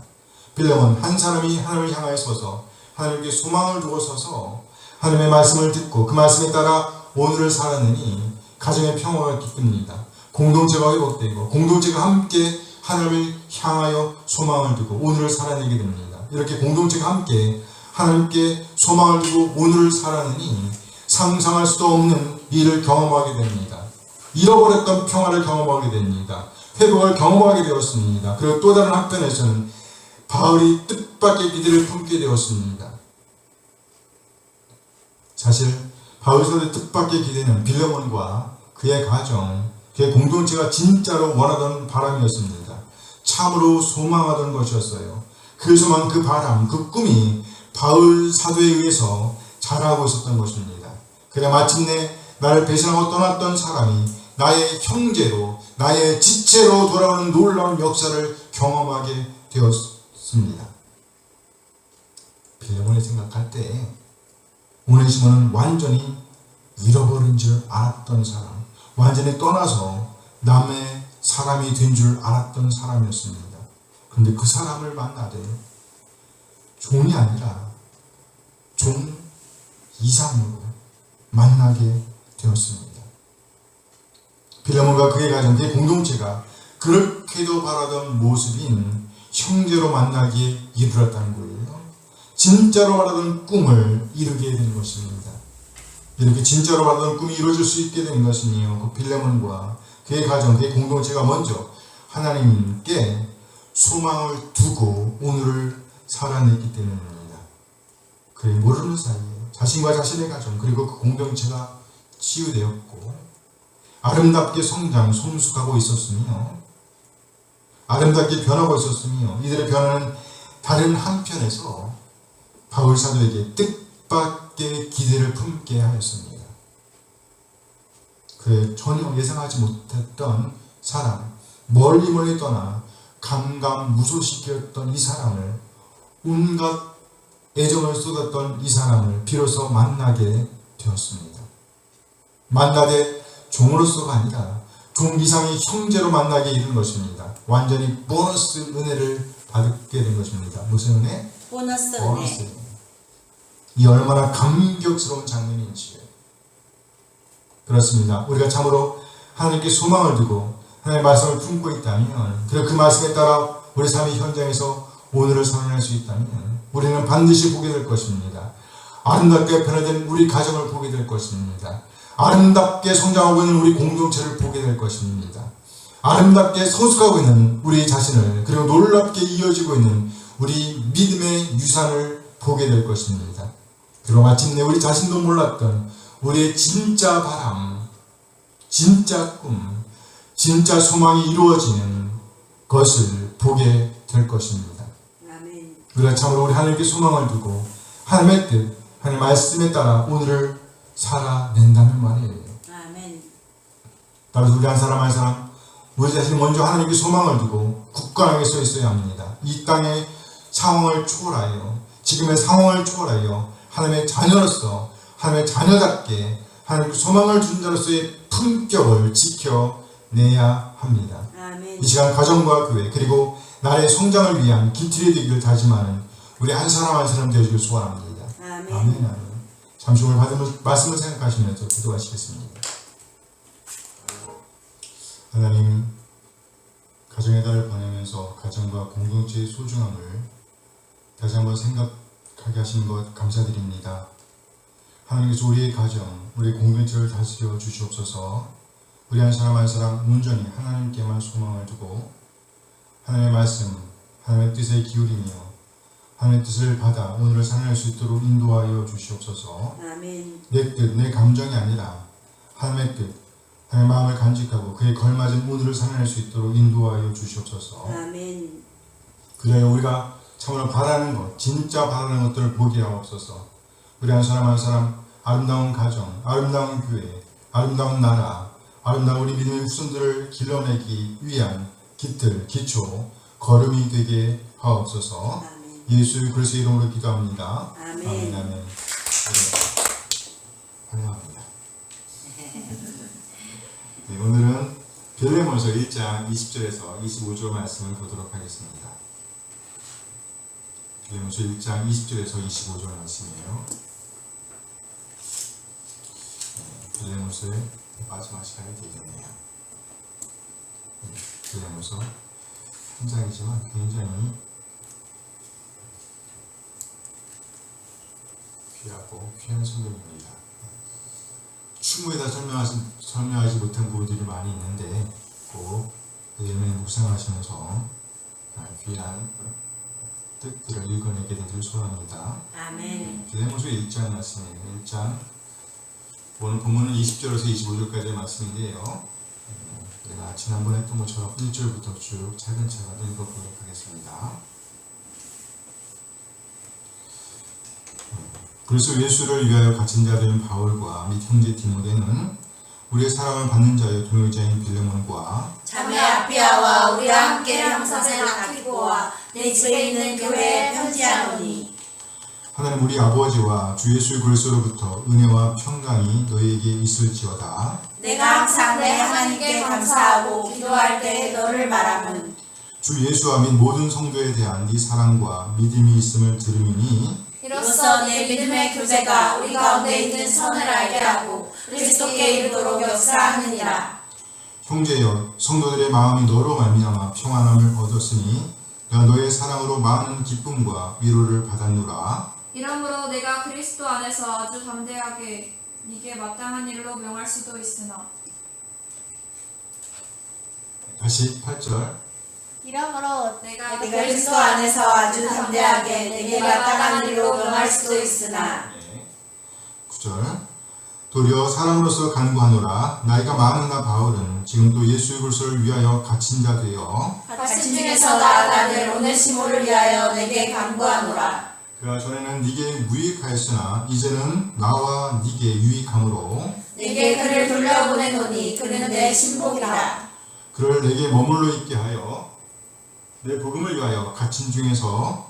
빌레몬 한 사람이 하나님을 향하여 서서 하나님께 소망을 두고 서서 하나님의 말씀을 듣고 그 말씀에 따라 오늘을 살아내니 가정의 평화가 깃듭니다. 공동체가 회복되고 공동체가 함께 하나님을 향하여 소망을 두고 오늘을 살아내게 됩니다. 이렇게 공동체가 함께 하나님께 소망을 두고 오늘을 살아내니 상상할 수도 없는 일을 경험하게 됩니다. 잃어버렸던 평화를 경험하게 됩니다. 회복을 경험하게 되었습니다. 그리고 또 다른 한편에서는 바울이 뜻밖의 기대를 품게 되었습니다. 사실 바울 사도의 뜻밖의 기대는 빌레몬과 그의 가정, 그의 공동체가 진짜로 원하던 바람이었습니다. 참으로 소망하던 것이었어요. 그 소망, 그 바람, 그 꿈이 바울 사도에 의해서 자라고 있었던 것입니다. 그래 마침내 나를 배신하고 떠났던 사람이 나의 형제로, 나의 지체로 돌아오는 놀라운 역사를 경험하게 되었습니다. 빌레몬이 생각할 때 오네시모는 완전히 잃어버린 줄 알았던 사람, 완전히 떠나서 남의 사람이 된 줄 알았던 사람이었습니다. 그런데 그 사람을 만나되 종이 아니라 종 이상으로 만나게 되었습니다. 빌레몬과 그의 가정, 그의 공동체가 그렇게도 바라던 모습인 형제로 만나기에 이르렀다는 거예요. 진짜로 바라던 꿈을 이루게 된 것입니다. 이렇게 진짜로 바라던 꿈이 이루어질 수 있게 된 것은요, 그 빌레몬과 그의 가정, 그의 공동체가 먼저 하나님께 소망을 두고 오늘을 살아냈기 때문입니다. 그의 모르는 사이에 자신과 자신의 가정 그리고 그 공동체가 치유되었고 아름답게 성장, 성숙하고 있었으며 아름답게 변하고 있었으며 이들의 변화는 다른 한편에서 바울 사도에게 뜻밖의 기대를 품게 하였습니다. 그의 전혀 예상하지 못했던 사람, 멀리 떠나 감감무소시켰던 이 사람을, 온갖 애정을 쏟았던 이 사람을 비로소 만나게 되었습니다. 만나되 종으로서가 아니라 종 이상의 형제로 만나게 이른 것입니다. 완전히 보너스 은혜를 받게 된 것입니다. 무슨 은혜? 보너스 보너스 은혜. 은혜. 이 얼마나 감격스러운 장면인지요. 그렇습니다. 우리가 참으로 하나님께 소망을 두고 하나님의 말씀을 품고 있다면, 그리고 그 말씀에 따라 우리 삶의 현장에서 오늘을 살아낼 수 있다면 우리는 반드시 보게 될 것입니다. 아름답게 변화된 우리 가정을 보게 될 것입니다. 아름답게 성장하고 있는 우리 공동체를 보게 될 것입니다. 아름답게 성숙하고 있는 우리 자신을, 그리고 놀랍게 이어지고 있는 우리 믿음의 유산을 보게 될 것입니다. 그리고 마침내 우리 자신도 몰랐던 우리의 진짜 바람, 진짜 꿈, 진짜 소망이 이루어지는 것을 보게 될 것입니다. 아멘. 우리가 참으로 우리 하나님께 소망을 두고 하나님의 뜻, 하나님의 말씀에 따라 오늘을 살아낸다는 말이에요. 아멘. 따라서 우리 한 사람 한 사람 우리 자신이 먼저 하나님께 소망을 두고 굳건하게 서 있어야 합니다. 이 땅의 상황을 초월하여, 지금의 상황을 초월하여 하나님의 자녀로서, 하나님의 자녀답게 하나님께 소망을 준 자로서의 품격을 지켜내야 합니다. 아멘. 이 시간 가정과 교회 그리고 나의 성장을 위한 길들이 되기를 다짐하는 우리 한 사람 한 사람 되어주길 소원합니다. 아멘. 아멘. 아멘. 잠시 오늘 받은 말씀을 생각하시면서 기도하시겠습니다. 하나님, 가정의 달을 보내면서 가정과 공동체의 소중함을 다시 한번 생각하게 하시는 것 감사드립니다. 하나님께서 우리의 가정, 우리의 공동체를 다스려 주시옵소서. 우리 한 사람 한 사람 온전히 하나님께만 소망을 두고 하나님의 말씀, 하나님의 뜻에 기울이며 하나님의 뜻을 받아 오늘을 살아낼 수 있도록 인도하여 주시옵소서. 아멘. 내 뜻, 내 감정이 아니라 하나님의 뜻, 하나님의 마음을 간직하고 그에 걸맞은 오늘을 살아낼 수 있도록 인도하여 주시옵소서. 아멘. 그래야 우리가 참으로 바라는 것, 진짜 바라는 것들을 보게 하옵소서. 우리 한 사람 한 사람 아름다운 가정, 아름다운 교회, 아름다운 나라, 아름다운 우리 믿음의 후손들을 길러내기 위한 깃들, 기초, 걸음이 되게 하옵소서. 아멘. 예수 그리스도의 이름으로 기도합니다. 아멘. 아멘. 아멘. 네. 환영합니다. 네, 오늘은 빌레몬서 1장 20절에서 25절 말씀을 보도록 하겠습니다. 빌레몬서 1장 20절에서 25절 말씀이에요. 빌레몬서의 마지막 시간이 되겠네요. 빌레몬서 한 장이지만 굉장히 귀하고 귀한 성경입니다. 충분히 다 설명하지 못한 부분들이 많이 있는데 꼭 매일매일 묵상하시면서 귀한 뜻들을 읽어내게 되길 소원합니다. 아멘. 빌레몬서 1장 말씀이에요. 1장 오늘 본문은 20절에서 25절까지의 말씀인데요. 우리가 지난번에 했던 것처럼 1절부터 쭉 차근차근 읽어보도록 하겠습니다. 그래서 예수를 위하여 갇힌 자 된 바울과 및 형제 디모데는 우리의 사랑을 받는 자여 동역자인 빌레몬과 자매 아피아와 우리와 함께 형사된 아키포와 내 집에 있는 교회에 편지하노니 하나님 우리 아버지와 주 예수 그리스도로부터 은혜와 평강이 너희에게 있을지어다. 내가 항상 내 하나님께 감사하고 기도할 때 너를 말함은 주 예수와 및 모든 성도에 대한 네 사랑과 믿음이 있음을 들음이니 이로써 내 믿음의 교제가 우리 가운데 있는 선을 알게 하고 그리스도께 이르도록 역사하느니라. 형제여 성도들의 마음이 너로 말미암아 평안함을 얻었으니 내가 너의 사랑으로 많은 기쁨과 위로를 받았노라. 이러므로 내가 그리스도 안에서 아주 담대하게 네게 마땅한 일로 명할 수도 있으나 다시 8절 이러므로 내가 그리스도 안에서 아주 담대하게 내게 마땅한 일로 명할 수도 있으나 9절 도리어 사람으로서 간구하노라. 나이가 많은 나 바울은 지금 또 예수 그리스도를 위하여 갇힌 자 되어 갇힌 중에서 나아가는 오네시모를 위하여 내게 간구하노라. 그가 전에는 네게 무익하였으나 이제는 나와 네게 유익함으로 내게 그를 돌려보내노니 그는 내 신복이라. 그를 내게 머물러 있게 하여 내 복음을 위하여 갇힌 중에서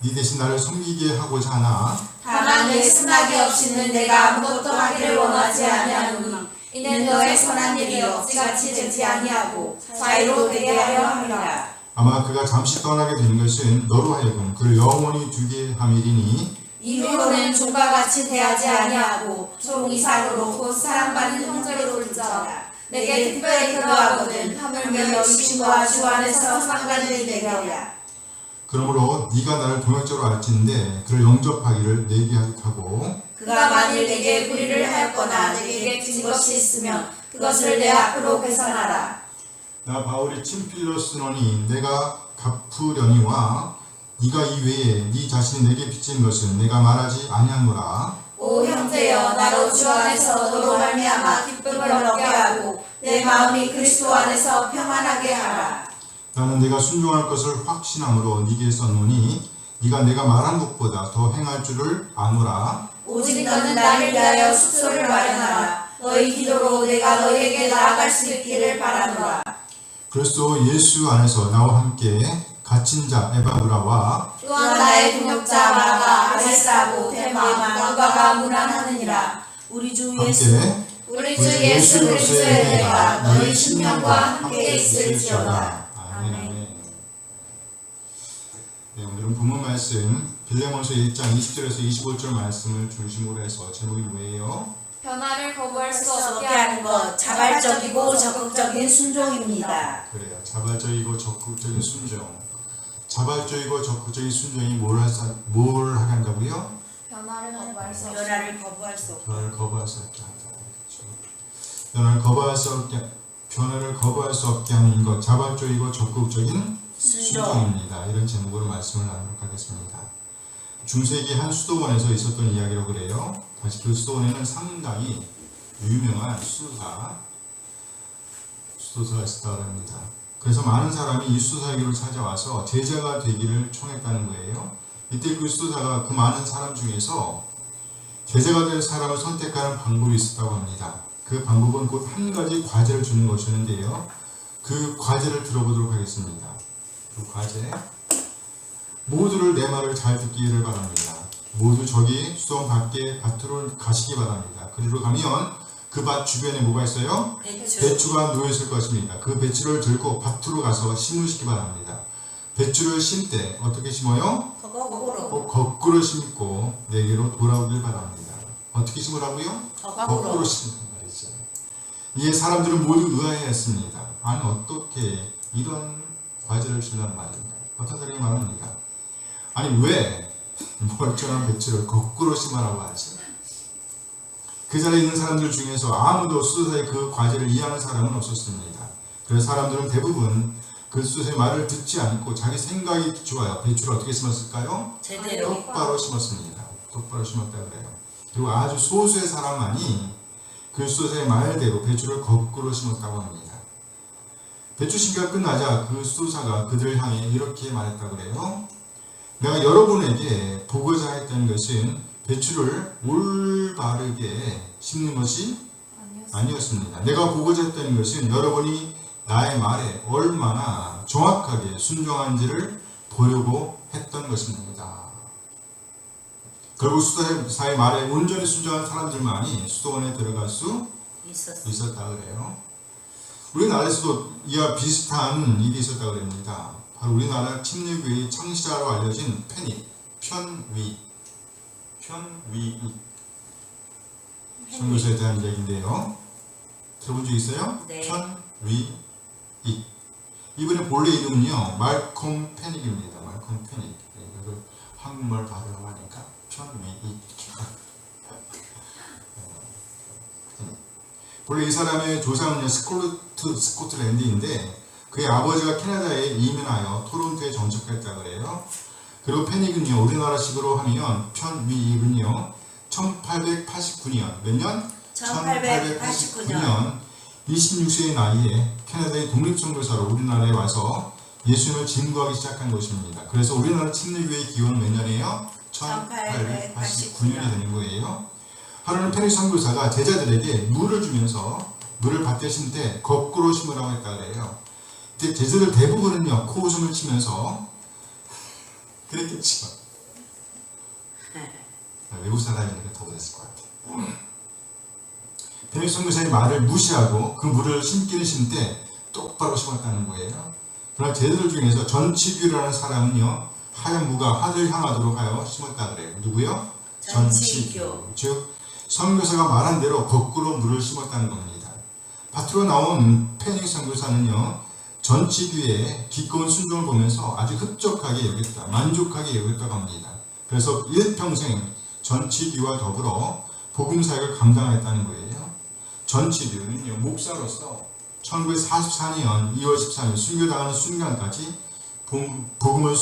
네 대신 나를 섬기게 하고자 하나 다만 내 승낙이 없이는 내가 아무것도 하기를 원하지 아니하노니 이는 너의 선한 일이 억지같이 되지 아니하고 자유로 되게 하려 함이라. 아마 그가 잠시 떠나게 된 것은 너로 하여금 그를 영원히 두게 함이리니 이후로는 종과 같이 대하지 아니하고 종 이상으로 곧 사랑받는 형제로 둘지어다. 내게 특별히 그러하거든 하물며 육신과 주 안에서 상관이 되게 하라. 그러므로 네가 나를 동역자로 알지는데 그를 영접하기를 내게 하고 그가 만일 내게 불의를 하였거나 내게 진 것이 있으면 그것을 내 앞으로 계산하라. 나 바울이 친필로 쓰노니 내가 갚으려니와 네가 이외에 네 자신이 내게 빚진 것은 내가 말하지 아니하노라. 오 형제여 나로 주 안에서 너로 말미암아 기쁨을 얻게 하고 내 마음이 그리스도 안에서 평안하게 하라. 나는 내가 순종할 것을 확신함으로 네게 썼노니 네가 내가 말한 것보다 더 행할 줄을 아노라. 오직 너는 나를 위하여 숙소를 마련하라. 너희 기도로 내가 너희에게 나아갈 수 있기를 바라노라. 그리스도 예수 안에서 나와 함께 갇힌 자 에바브라와 또한 나의 동역자 마가 아레스하고 데마와 누가가 문안하느니라. 우리 주 예수 그리스도의 은혜가 너희 심령과 함께 있을지어다. 아멘. 아멘. 네, 오늘은 본문 말씀 빌레몬서 1장 20절에서 25절 말씀을 중심으로 해서 제목이 뭐예요? 변화를 거부할 수 수 없게 없게 하는 것 자발적이고 적극적인 순종입니다. 그래요. 자발적이고 적극적인 순종. 자발적이고 적극적인 순종이 뭘 하게 한다고요? 변화를 거부할 수 없어. 변화를 거부할 수 없고 변화를 거부할 수 없게 한다. 그렇죠. 변화를 거부할 수 없게 하는 것, 자발적이고 적극적인 순종. 순종입니다. 이런 제목으로 말씀을 나누도록 하겠습니다. 중세기 한 수도원에서 있었던 이야기라고 그래요. 다시 그 수도원에는 상당히 유명한 수도사가 있었다고 합니다. 그래서 많은 사람이 이 수도사에게로 찾아와서 제자가 되기를 청했다는 거예요. 이때 그 수도사가 그 많은 사람 중에서 제자가 될 사람을 선택하는 방법이 있었다고 합니다. 그 방법은 곧 한 가지 과제를 주는 것이었는데요. 그 과제를 들어보도록 하겠습니다. 그 과제, 모두를 내 말을 잘 듣기를 바랍니다. 모두 저기 수도원 밖에 밭으로 가시기 바랍니다. 그리로 가면 그 밭 주변에 뭐가 있어요? 배추가 놓여있을 것입니다. 그 배추를 들고 밭으로 가서 심으시기 바랍니다. 배추를 심 때 어떻게 심어요? 거꾸로. 거꾸로 심고 내게로 돌아오길 바랍니다. 어떻게 심으라고요? 거꾸로 심는 말이죠. 이에 사람들은 모두 의아해했습니다. 아니 어떻게 이런 과제를 주려는 말입니다. 어떤 사람이 말합니다. 아니 왜 멀쩡한 배추를 거꾸로 심으라고 하지? 그 자리에 있는 사람들 중에서 아무도 수도사의 그 과제를 이해하는 사람은 없었습니다. 그래서 사람들은 대부분 그 수도사의 말을 듣지 않고 자기 생각이 좋아요. 배추를 어떻게 심었을까요? 제대로. 똑바로 심었습니다. 똑바로 심었다 그래요. 그리고 아주 소수의 사람만이 그 수도사의 말대로 배추를 거꾸로 심었다고 합니다. 배추 심기가 끝나자 그 수도사가 그들을 향해 이렇게 말했다고 그래요. 내가 여러분에게 보고자 했던 것은 배추를 올바르게 심는 것이 아니었습니다. 내가 보고자 했던 것은 여러분이 나의 말에 얼마나 정확하게 순종한지를 보려고 했던 것입니다. 결국 수도사의 말에 온전히 순종한 사람들만이 수도원에 들어갈 수 있었다 그래요. 우리나라에서도 이와 비슷한 일이 있었다고 합니다. 바로 우리나라 침례교회의 창시자로 알려진 편위익 선교사에 대한 이야기인데요. 들어본 적 있어요? 네. 편위익. 이분의 본래 이름은요 말콤 패닉입니다. 말콤 패닉. 그래서 한국말 발음을 하니까 편위익. 본래 이 사람의 조상은요 스코틀랜드인데 그의 아버지가 캐나다에 이민하여 토론토에 정착했다고 그래요. 그리고 패닉은요 우리나라식으로 하면 편위익은요 1889년 몇 년? 1889년 26세의 나이에 캐나다의 독립선교사로 우리나라에 와서 예수님을 증거하기 시작한 것입니다. 그래서 우리나라 침례교회의 기원은 몇 년이에요? 1889년이 되는 거예요. 하루는 패닉 선교사가 제자들에게 물을 주면서 물을 밭에 심을 때 거꾸로 심으라고 했다 그래요. 근데 제자들 대부분은요 코웃음을 치면서 그랬겠죠. 외국 사람이니까 더 그랬을 것 같아요. 패닉 선교사의 말을 무시하고 그 물을 심기는 심때 똑바로 심었다는 거예요. 그러나 제자들 중에서 전치규라는 사람은요 하얀 무가 하늘 향하도록 하여 심었다 그래요. 누구요? 전치규. 즉 선교사가 말한 대로 거꾸로 물을 심었다는 겁니다. 밭으로 나온 패닉 선교사는요 전치규의 기꺼운 순종을 보면서 아주 흡족하게 여겼다, 만족하게 여겼다고 합니다. 그래서 일평생 전치규와 더불어 복음 사역을 감당했다는 거예요. 전치규는요 목사로서 1944년 2월 13일 순교당하는 순간까지 복음을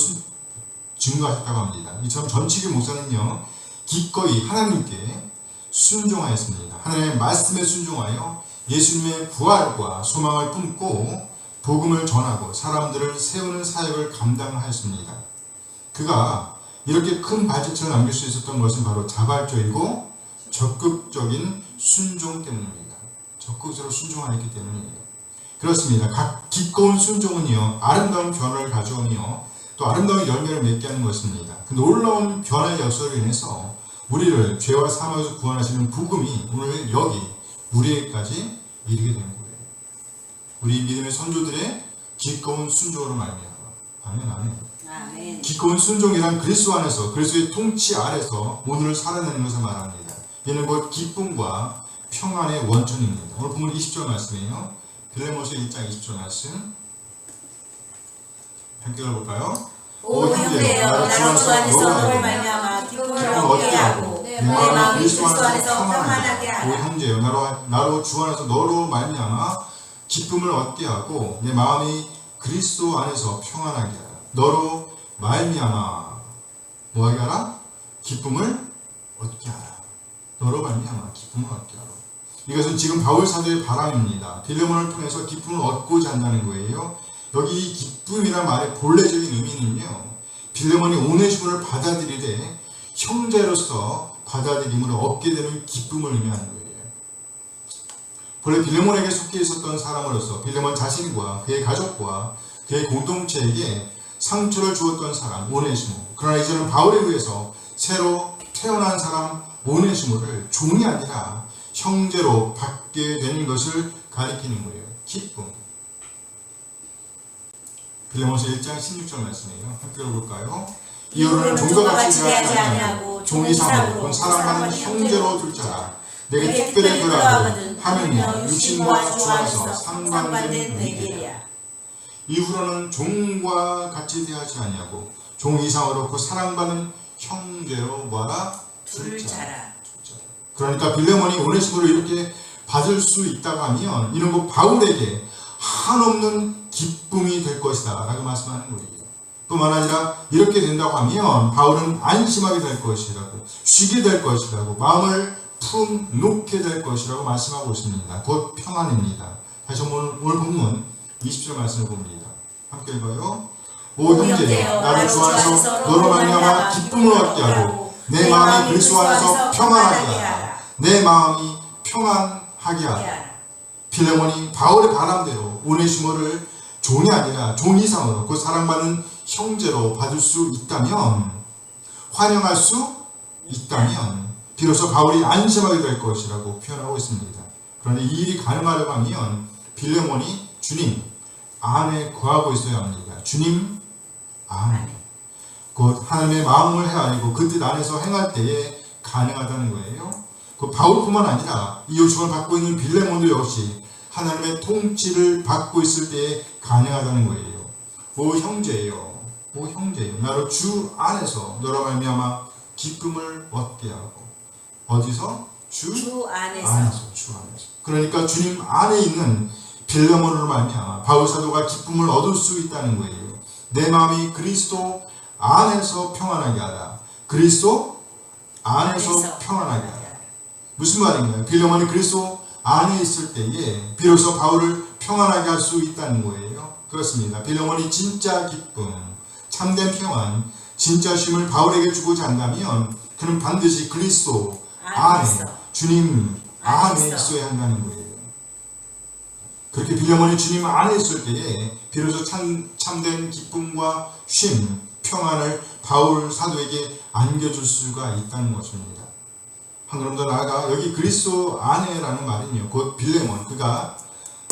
증거하셨다고 합니다. 이처럼 전치규 목사는요 기꺼이 하나님께 순종하였습니다. 하나님의 말씀에 순종하여 예수님의 부활과 소망을 품고 복음을 전하고 사람들을 세우는 사역을 감당하였습니다. 그가 이렇게 큰 발자취를 남길 수 있었던 것은 바로 자발적이고 적극적인 순종 때문입니다. 적극적으로 순종하였기 때문이에요. 그렇습니다. 각 기꺼운 순종은요 아름다운 변화를 가져오며 또 아름다운 열매를 맺게 하는 것입니다. 그 놀라운 변화의 역사로 인해서 우리를 죄와 사망에서 구원하시는 복음이 오늘 여기 우리에게까지 이르게 된 거예요. 우리 믿음의 선조들의 기꺼운 순종으로 말미암아. 아멘, 아멘. 아멘. 기꺼운 순종이란 그리스도 안에서 그리스도의 통치 아래서 오늘을 살아내는 것을 말합니다. 이는 곧 기쁨과 평안의 원천입니다. 오늘 본문 20절 말씀이에요. 빌레몬서 1장 20절 말씀 함께 읽어볼까요? 오 형제여 나로 주 안에서 너로 말미암아 기쁨을 얻게 하고 내 마음이 그리스도 안에서 평안하게 오 하라. 형제여 나로 주 안에서 너로 말미암아 기쁨을 얻게 하고 내 마음이 그리스도 안에서 평안하게 하라. 너로 말미암아 뭐하게 하라? 기쁨을 얻게 하라. 너로 말미암아 기쁨을 얻게 하라. 이것은 지금 바울 사도의 바람입니다. 빌레몬을 통해서 기쁨을 얻고자 한다는 거예요. 여기 이 기쁨이란 말의 본래적인 의미는요, 빌레몬이 오네시모를 받아들이되 형제로서 받아들임으로 얻게 되는 기쁨을 의미하는 거예요. 본래 빌레몬에게 속해 있었던 사람으로서 빌레몬 자신과 그의 가족과 그의 공동체에게 상처를 주었던 사람 오네시모. 그러나 이제는 바울에 의해서 새로 태어난 사람 오네시모를 종이 아니라 형제로 받게 되는 것을 가리키는 거예요. 기쁨. 빌레몬서 1장 16절 말씀이에요. 함께 읽어볼까요? 이후로는 종과 같이 대하지 아니하고 종이 삼으로 사랑하는 형제로 둘 자라. 내게 특별히 그러하거든 하면요 육신과 주 안에서 상관된 내게랴. 이후로는 종과 같이 대하지 아니하고 종 이상으로 그 사랑받는 형제로 뭐하라? 둘 자라. 그러니까 빌레몬이 오네시모를 이렇게 받을 수 있다고 하면 이는 곧 바울에게 한없는 기쁨이 될 것이다 라고 말씀하는 거예요. 뿐만 아니라 이렇게 된다고 하면 바울은 안심하게 될 것이라고, 쉬게 될 것이라고, 마음을 품 놓게 될 것이라고 말씀하고 있습니다. 곧 평안입니다. 다시 한번 오늘 본문 20절 말씀을 봅니다. 함께 읽어요. 오 형제여 나를 주 안에서 너로 말미암아 기쁨을 얻게 하고 내 마음이 그리스도 안에서 평안하게 하라. 내 마음이 평안하게 하라. 빌레몬이 바울의 바람대로 오네시모를 종이 아니라 종 이상으로 그 사랑받는 형제로 받을 수 있다면, 환영할 수 있다면 비로소 바울이 안심하게 될 것이라고 표현하고 있습니다. 그런데 이 일이 가능하려고 하면 빌레몬이 주님 안에 거하고 있어야 합니다. 주님 안에 곧 하나님의 마음을 헤아리고 그 뜻 안에서 행할 때에 가능하다는 거예요. 그 바울뿐만 아니라 이 요청을 받고 있는 빌레몬도 역시 하나님의 통치를 받고 있을 때에 가능하다는 거예요. 오 형제여 나로 주 안에서 너로 말미암아 기쁨을 얻게 하고. 어디서? 주 안에서. 그러니까 주님 안에 있는 빌레몬으로 말미암아 바울 사도가 기쁨을 얻을 수 있다는 거예요. 내 마음이 그리스도 안에서 평안하게 하라. 그리스도 안에서 평안하게 하라. 무슨 말인가요? 빌레몬이 그리스도 안에 있을 때에 비로소 바울을 평안하게 할 수 있다는 거예요. 그렇습니다. 빌레몬이 진짜 기쁨, 참된 평안, 진짜 쉼을 바울에게 주고자 한다면 그는 반드시 그리스도 안에, 주님 안에 있어야 한다는 거예요. 그렇게 빌레몬이 주님 안에 있을 때에 비로소 참된 기쁨과 쉼, 평안을 바울 사도에게 안겨줄 수가 있다는 것입니다. 한 걸음 더 나아가 여기 그리스도 안에라는 말은요, 곧 빌레몬, 그가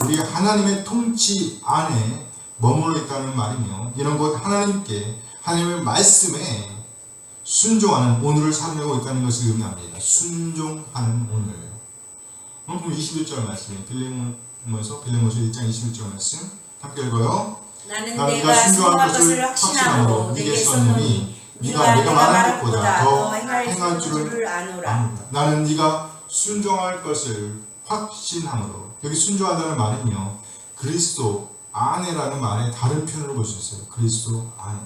우리 하나님의 통치 안에 머물러 있다는 말이며, 이런 곧 하나님께, 하나님의 말씀에 순종하는 오늘을 살아내고 있다는 것을 의미합니다. 순종하는 오늘. 오늘 21절 말씀이에요. 빌레몬서 1장 21절 말씀 함께 읽어요. 나는 내가 순종할 것을 확신함으로 내게 썼노니 네가 내가 말한 것보다 더 행할 줄을 아노라. 나는 네가 순종할 것을 확신함으로. 여기 순종한다는 말은요, 그리스도 안에라는 말의 다른 표현으로 볼 수 있어요. 그리스도 안에.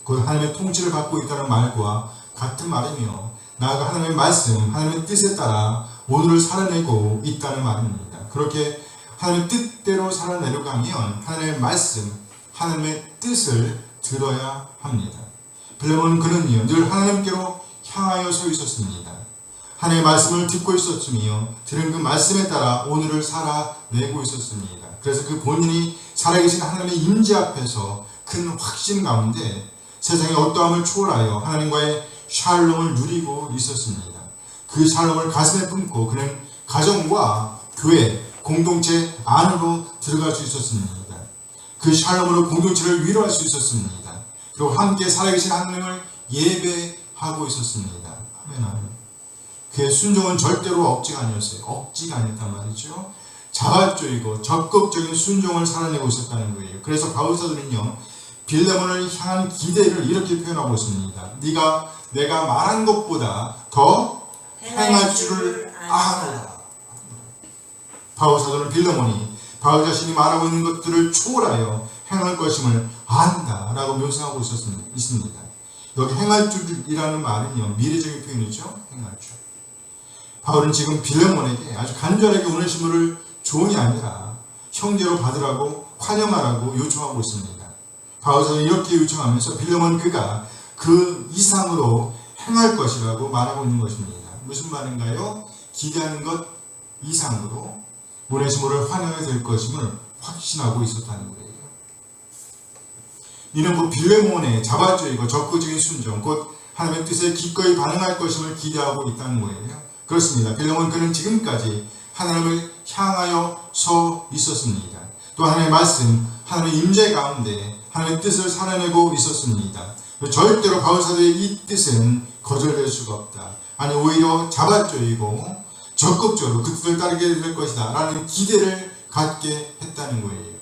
곧 하나님의 통치를 받고 있다는 말과 같은 말이며, 나아가 하나님의 말씀, 하나님의 뜻에 따라 오늘을 살아내고 있다는 말입니다. 그렇게 하나님의 뜻대로 살아내려고 하면 하나님의 말씀, 하나님의 뜻을 들어야 합니다. 빌레몬은 그는요, 늘 하나님께로 향하여 서 있었습니다. 하나님의 말씀을 듣고 있었으며 들은 그 말씀에 따라 오늘을 살아내고 있었습니다. 그래서 그 본인이 살아계신 하나님의 임재 앞에서 큰 확신 가운데 세상의 어떠함을 초월하여 하나님과의 샬롬을 누리고 있었습니다. 그 샬롬을 가슴에 품고 그는 가정과 교회, 공동체 안으로 들어갈 수 있었습니다. 그 샬롬으로 공동체를 위로할 수 있었습니다. 그리고 함께 살아계신 하나님을 예배하고 있었습니다. 아멘. 그의 순종은 절대로 억지가 아니었어요. 억지가 아니었단 말이죠. 자발적이고 적극적인 순종을 살아내고 있었다는 거예요. 그래서 바울 사도는요, 빌레몬을 향한 기대를 이렇게 표현하고 있습니다. 네가 내가 말한 것보다 더 행할 줄을 아노라. 바울 사도는 빌레몬이 바울 자신이 말하고 있는 것들을 초월하여 행할 것임을 안다 라고 묘사하고 있습니다. 여기 행할 줄이라는 말은요, 미래적인 표현이죠. 행할 줄. 바울은 지금 빌레몬에게 아주 간절하게 오네시모를 종이 아니라 형제로 받으라고 환영하라고 요청하고 있습니다. 바울 사도는 이렇게 요청하면서 빌레몬 그가 그 이상으로 행할 것이라고 말하고 있는 것입니다. 무슨 말인가요? 기대하는 것 이상으로 오네시모를 환영해야 될 것임을 확신하고 있었다는 거예요. 이는 그 빌레몬의 자발적이고 적극적인 순종, 곧 하나님의 뜻에 기꺼이 반응할 것임을 기대하고 있다는 거예요. 그렇습니다. 빌레몬 그는 지금까지 하나님을 향하여 서 있었습니다. 또 하나님의 말씀, 하나님의 임재 가운데 하나님의 뜻을 살아내고 있었습니다. 절대로 바울 사도의 이 뜻은 거절될 수가 없다. 아니 오히려 자발적이고 적극적으로 그 뜻을 따르게 될 것이다 라는 기대를 갖게 했다는 거예요.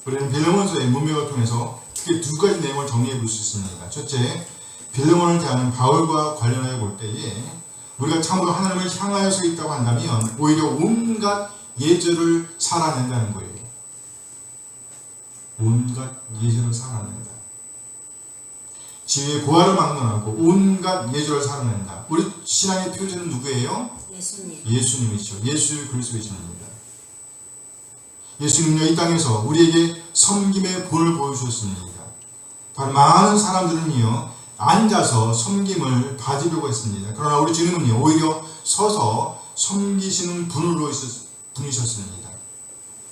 우리는 빌레몬서의 문맥을 통해서 크게 두 가지 내용을 정리해 볼 수 있습니다. 첫째, 빌레몬을 대하는 바울과 관련하여 볼 때에 우리가 참으로 하나님을 향하여 서 있다고 한다면 오히려 온갖 예절을 살아낸다는 거예요. 온갖 예절을 살아낸다. 지혜의 고아를 막론하고 온갖 예절을 살아낸다. 우리 신앙의 표제는 누구예요? 예수님. 예수님이죠. 예수 그리스도이십니다. 예수님은요, 이 땅에서 우리에게 섬김의 본을 보여주셨습니다. 다른 많은 사람들은요, 앉아서 섬김을 받으려고 했습니다. 그러나 우리 주님은요, 오히려 서서 섬기시는 분이셨습니다.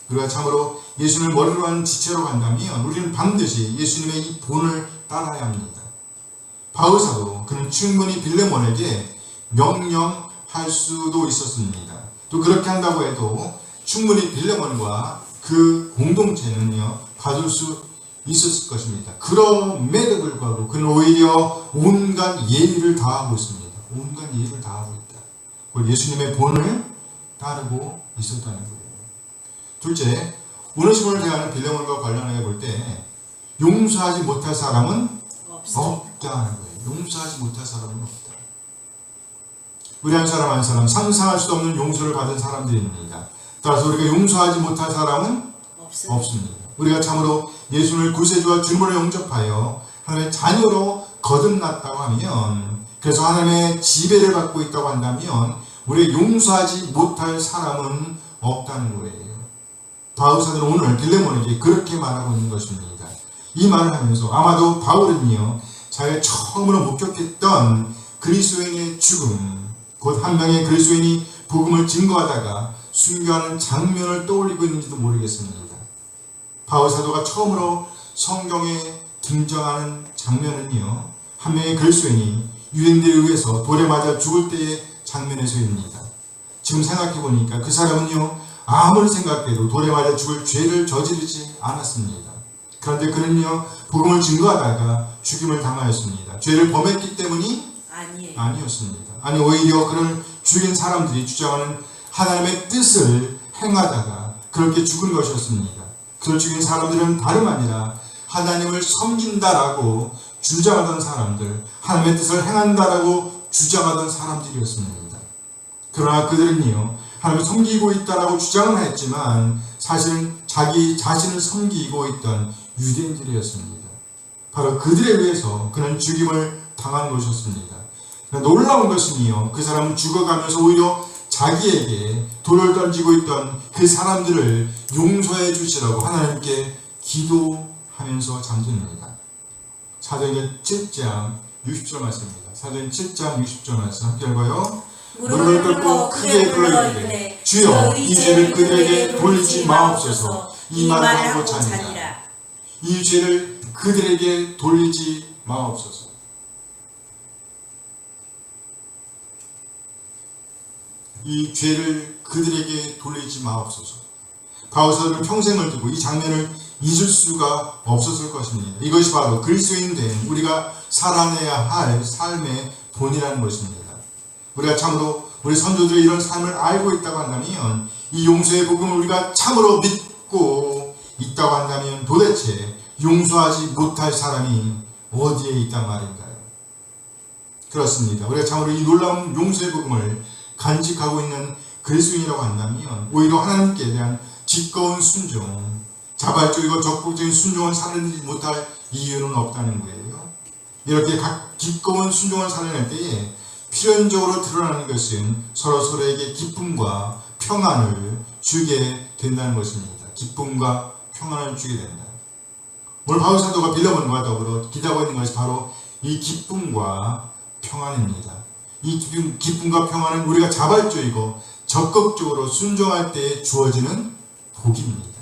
우리가 참으로 예수님을 머리로 하는 지체로 간다면 우리는 반드시 예수님의 이 본을 따라야 합니다. 바울 사도 그는 충분히 빌레몬에게 명령할 수도 있었습니다. 또 그렇게 한다고 해도 충분히 빌레몬과 그 공동체는요, 받을 수 있었을 것입니다. 그럼에도 불구하고 그는 오히려 온갖 예의를 다하고 있습니다. 온갖 예의를 다하고 있다. 곧 예수님의 본을 따르고 있었다는 거예요. 둘째, 오네시모를 대하는 빌레몬과 관련하여 볼 때 용서하지 못할 사람은 없다는 거예요. 용서하지 못할 사람은 없다. 우리 한 사람 한 사람 상상할 수 없는 용서를 받은 사람들입니다. 따라서 우리가 용서하지 못할 사람은 없습니다. 우리가 참으로 예수님을 구세주와 주님으로 영접하여 하나님의 자녀로 거듭났다고 하면, 그래서 하나님의 지배를 받고 있다고 한다면 우리가 용서하지 못할 사람은 없다는 거예요. 바울 사도는 오늘 빌레몬에게 그렇게 말하고 있는 것입니다. 이 말을 하면서 아마도 바울은요, 자기가 처음으로 목격했던 그리스도인의 죽음, 곧 한 명의 그리스도인이 복음을 증거하다가 순교하는 장면을 떠올리고 있는지도 모르겠습니다. 바울 사도가 처음으로 성경에 등장하는 장면은요, 한 명의 그리스도인이 유대인들에 의해서 돌에 맞아 죽을 때의 장면에서입니다. 지금 생각해보니까 그 사람은요, 아무리 생각해도 돌에 맞아 죽을 죄를 저지르지 않았습니다. 그런데 그는요, 복음을 증거하다가 죽임을 당하였습니다. 죄를 범했기 때문이 아니었습니다. 아니, 오히려 그를 죽인 사람들이 주장하는 하나님의 뜻을 행하다가 그렇게 죽은 것이었습니다. 그를 죽인 사람들은 다름 아니라 하나님을 섬긴다라고 주장하던 사람들, 하나님의 뜻을 행한다라고 주장하던 사람들이었습니다. 그러나 그들은요, 하나님을 섬기고 있다라고 주장은 했지만 사실은 자기 자신을 섬기고 있던 유대인들이었습니다. 바로 그들에 의해서 그는 죽임을 당한 것이었습니다. 놀라운 것은요, 그 사람은 죽어가면서 오히려 자기에게 돌을 던지고 있던 그 사람들을 용서해 주시라고 하나님께 기도하면서 잠듭니다. 사도행전 7장 60절 말씀입니다. 사도행전 7장 60절 말씀 함께 읽어요. 무릎을 꿇고 크게 불러 이르되 주여 이 죄를 그들에게 돌리지 마옵소서. 이 말을 하고 자니라. 이 죄를 그들에게 돌리지 마옵소서. 이 죄를 그들에게 돌리지 마옵소서. 바울 사도는 평생을 두고 이 장면을 잊을 수가 없었을 것입니다. 이것이 바로 그리스도인 된 우리가 살아내야 할 삶의 본이라는 것입니다. 우리가 참으로 우리 선조들의 이런 삶을 알고 있다고 한다면 이 용서의 복음을 우리가 참으로 믿고 있다고 한다면 도대체 용서하지 못할 사람이 어디에 있단 말인가요? 그렇습니다. 우리가 참으로 이 놀라운 용서의 복음을 간직하고 있는 그리스도인이라고 한다면 오히려 하나님께 대한 기꺼운 순종, 자발적이고 적극적인 순종을 살아내지 못할 이유는 없다는 거예요. 이렇게 각 기꺼운 순종을 살아낼 때에 필연적으로 드러나는 것은 서로에게 기쁨과 평안을 주게 된다는 것입니다. 기쁨과 평안을 주게 된다. 오늘 바울 사도가 빌레몬과 더불어 기도하고 있는 것이 바로 이 기쁨과 평안입니다. 이 기쁨과 평안은 우리가 자발적이고 적극적으로 순종할 때에 주어지는 복입니다.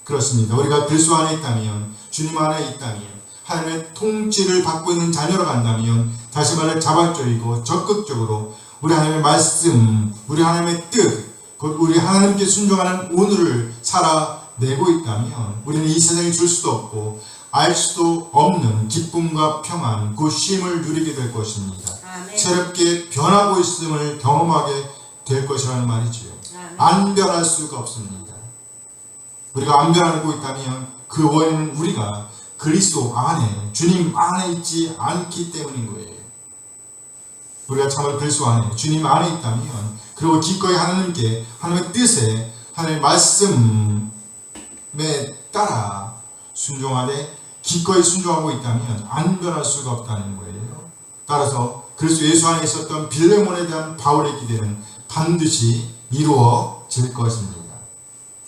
그렇습니다. 우리가 그리스도 안에 있다면, 주님 안에 있다면, 하나님의 통치를 받고 있는 자녀로 간다면, 다시 말해 자발적이고 적극적으로 우리 하나님의 말씀, 우리 하나님의 뜻, 곧 우리 하나님께 순종하는 오늘을 살아내고 있다면 우리는 이 세상에 줄 수도 없고 알 수도 없는 기쁨과 평안, 그 쉼을 누리게 될 것입니다. 아멘. 새롭게 변하고 있음을 경험하게 될 것이라는 말이지요. 아멘. 안 변할 수가 없습니다. 우리가 안 변하고 있다면 그 원인은 우리가 그리스도 안에, 주님 안에 있지 않기 때문인 거예요. 우리가 참으로 그리스도 안에, 주님 안에 있다면, 그리고 기꺼이 하나님께, 하나님의 뜻에, 하나님의 말씀에 따라 순종하되 기꺼이 순종하고 있다면 안 변할 수가 없다는 거예요. 따라서 그리스도 예수 안에 있었던 빌레몬에 대한 바울의 기대는 반드시 이루어질 것입니다.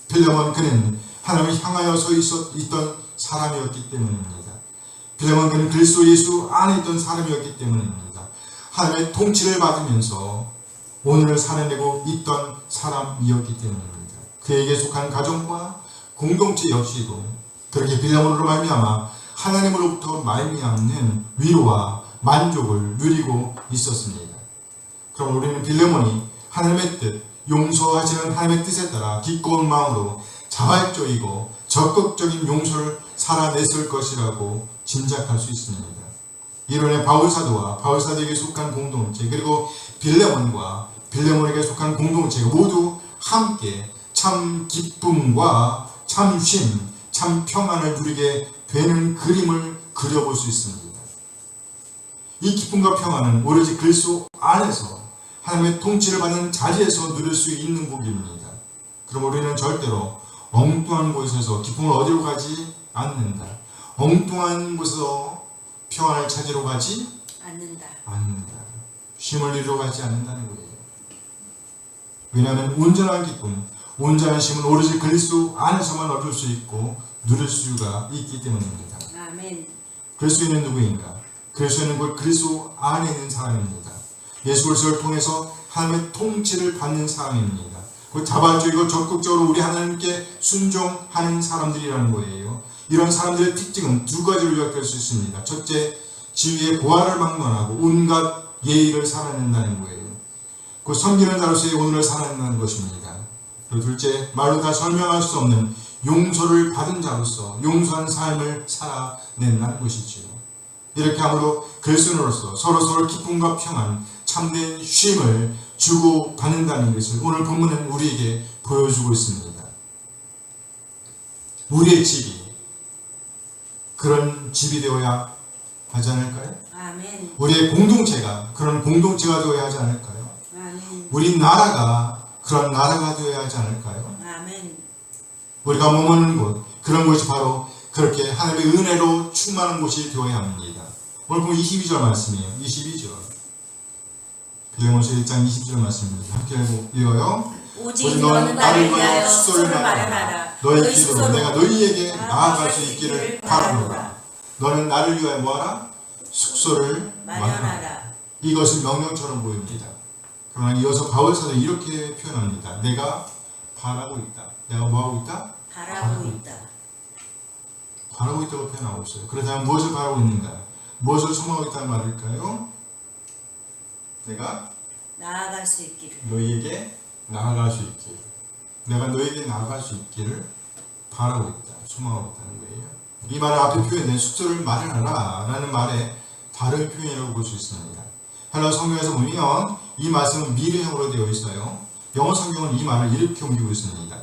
빌레몬 그는 하나님을 향하여 서 있던 사람이었기 때문입니다. 빌레몬 그는 그리스도 예수 안에 있던 사람이었기 때문입니다. 하나님의 통치를 받으면서 오늘을 살아내고 있던 사람이었기 때문입니다. 그에게 속한 가정과 공동체 역시도 그렇게 빌레몬으로 말미암아 하나님으로부터 말미암는 위로와 만족을 누리고 있었습니다. 그럼 우리는 빌레몬이 하나님의 뜻, 용서하시는 하나님의 뜻에 따라 기꺼운 마음으로 자발적이고 적극적인 용서를 살아냈을 것이라고 짐작할 수 있습니다. 이론의 바울사도와 바울사도에게 속한 공동체, 그리고 빌레몬과 빌레몬에게 속한 공동체가 모두 함께 참 기쁨과 참 쉼, 참 평안을 누리게 되는 그림을 그려볼 수 있습니다. 이 기쁨과 평안은 오로지 그리스도 안에서 하나님의 통치를 받는 자리에서 누릴 수 있는 복입니다. 그럼 우리는 절대로 엉뚱한 곳에서 기쁨을 얻으러 가지 않는다. 엉뚱한 곳에서 평안을 찾으러 가지 않는다. 쉼을 이루러 가지 않는다는 거예요. 왜냐하면 온전한 기쁨, 온전한 쉼은 오로지 그리스도 안에서만 얻을 수 있고 누릴 수가 있기 때문입니다. 아멘. 그리스도인은 누구인가? 그리스도인은 곧 그리스도 안에 있는 사람입니다. 예수 그리스도를 통해서 하나님의 통치를 받는 사람입니다. 그 자발적이고 적극적으로 우리 하나님께 순종하는 사람들이라는 거예요. 이런 사람들의 특징은 두 가지로 요약될 수 있습니다. 첫째, 지위의 고하를 막론하고 온갖 예의를 살아낸다는 거예요. 그 섬기는 자로서의 오늘을 살아낸다는 것입니다. 그리고 둘째, 말로 다 설명할 수 없는 용서를 받은 자로서 용서하는 삶을 살아낸다는 것이지요. 이렇게 함으로 그리스도인으로서 서로 기쁨과 평안, 참된 쉼을 주고 받는다는 것을 오늘 본문은 우리에게 보여주고 있습니다. 우리의 집이 그런 집이 되어야 하지 않을까요? 아멘. 우리의 공동체가 그런 공동체가 되어야 하지 않을까요? 아멘. 우리 나라가 그런 나라가 되어야 하지 않을까요? 아멘. 우리가 머무는 곳, 그런 곳이 바로 그렇게 하나님의 은혜로 충만한 곳이 되어야 합니다. 오늘 보면 22절 말씀이에요. 22절. 빌레몬서 1장 22절 말씀입니다. 함께 읽어요. 오직 너는 나를 위하여 숙소를 마련하라. 너희 길로 내가 너희에게 나아갈 수 있기를 바라노라. 너는 나를 위하여 뭐하라? 숙소를 마련하라. 이것은 명령처럼 보입니다. 그러나 이어서 바울사도 이렇게 표현합니다. 내가 바라고 있다. 내가 뭐하고 있다? 바라고 있다. 바라고 있다고 표현하고 있어요. 그렇다면 무엇을 바라고 있는가? 무엇을 소망하고 있다는 말일까요? 내가 나아갈 수 있기를. 너희에게 나아갈 수 있기를. 내가 너희에게 나아갈 수 있기를 바라고 있다. 소망하고 있다는 거예요. 이 말을 앞에 표현된 숙소를 마련하라 라는 말의 다른 표현이라고 볼 수 있습니다. 헬라 성경에서 보면 이 말씀은 미래형으로 되어 있어요. 영어 성경은 이 말을 이렇게 옮기고 있습니다.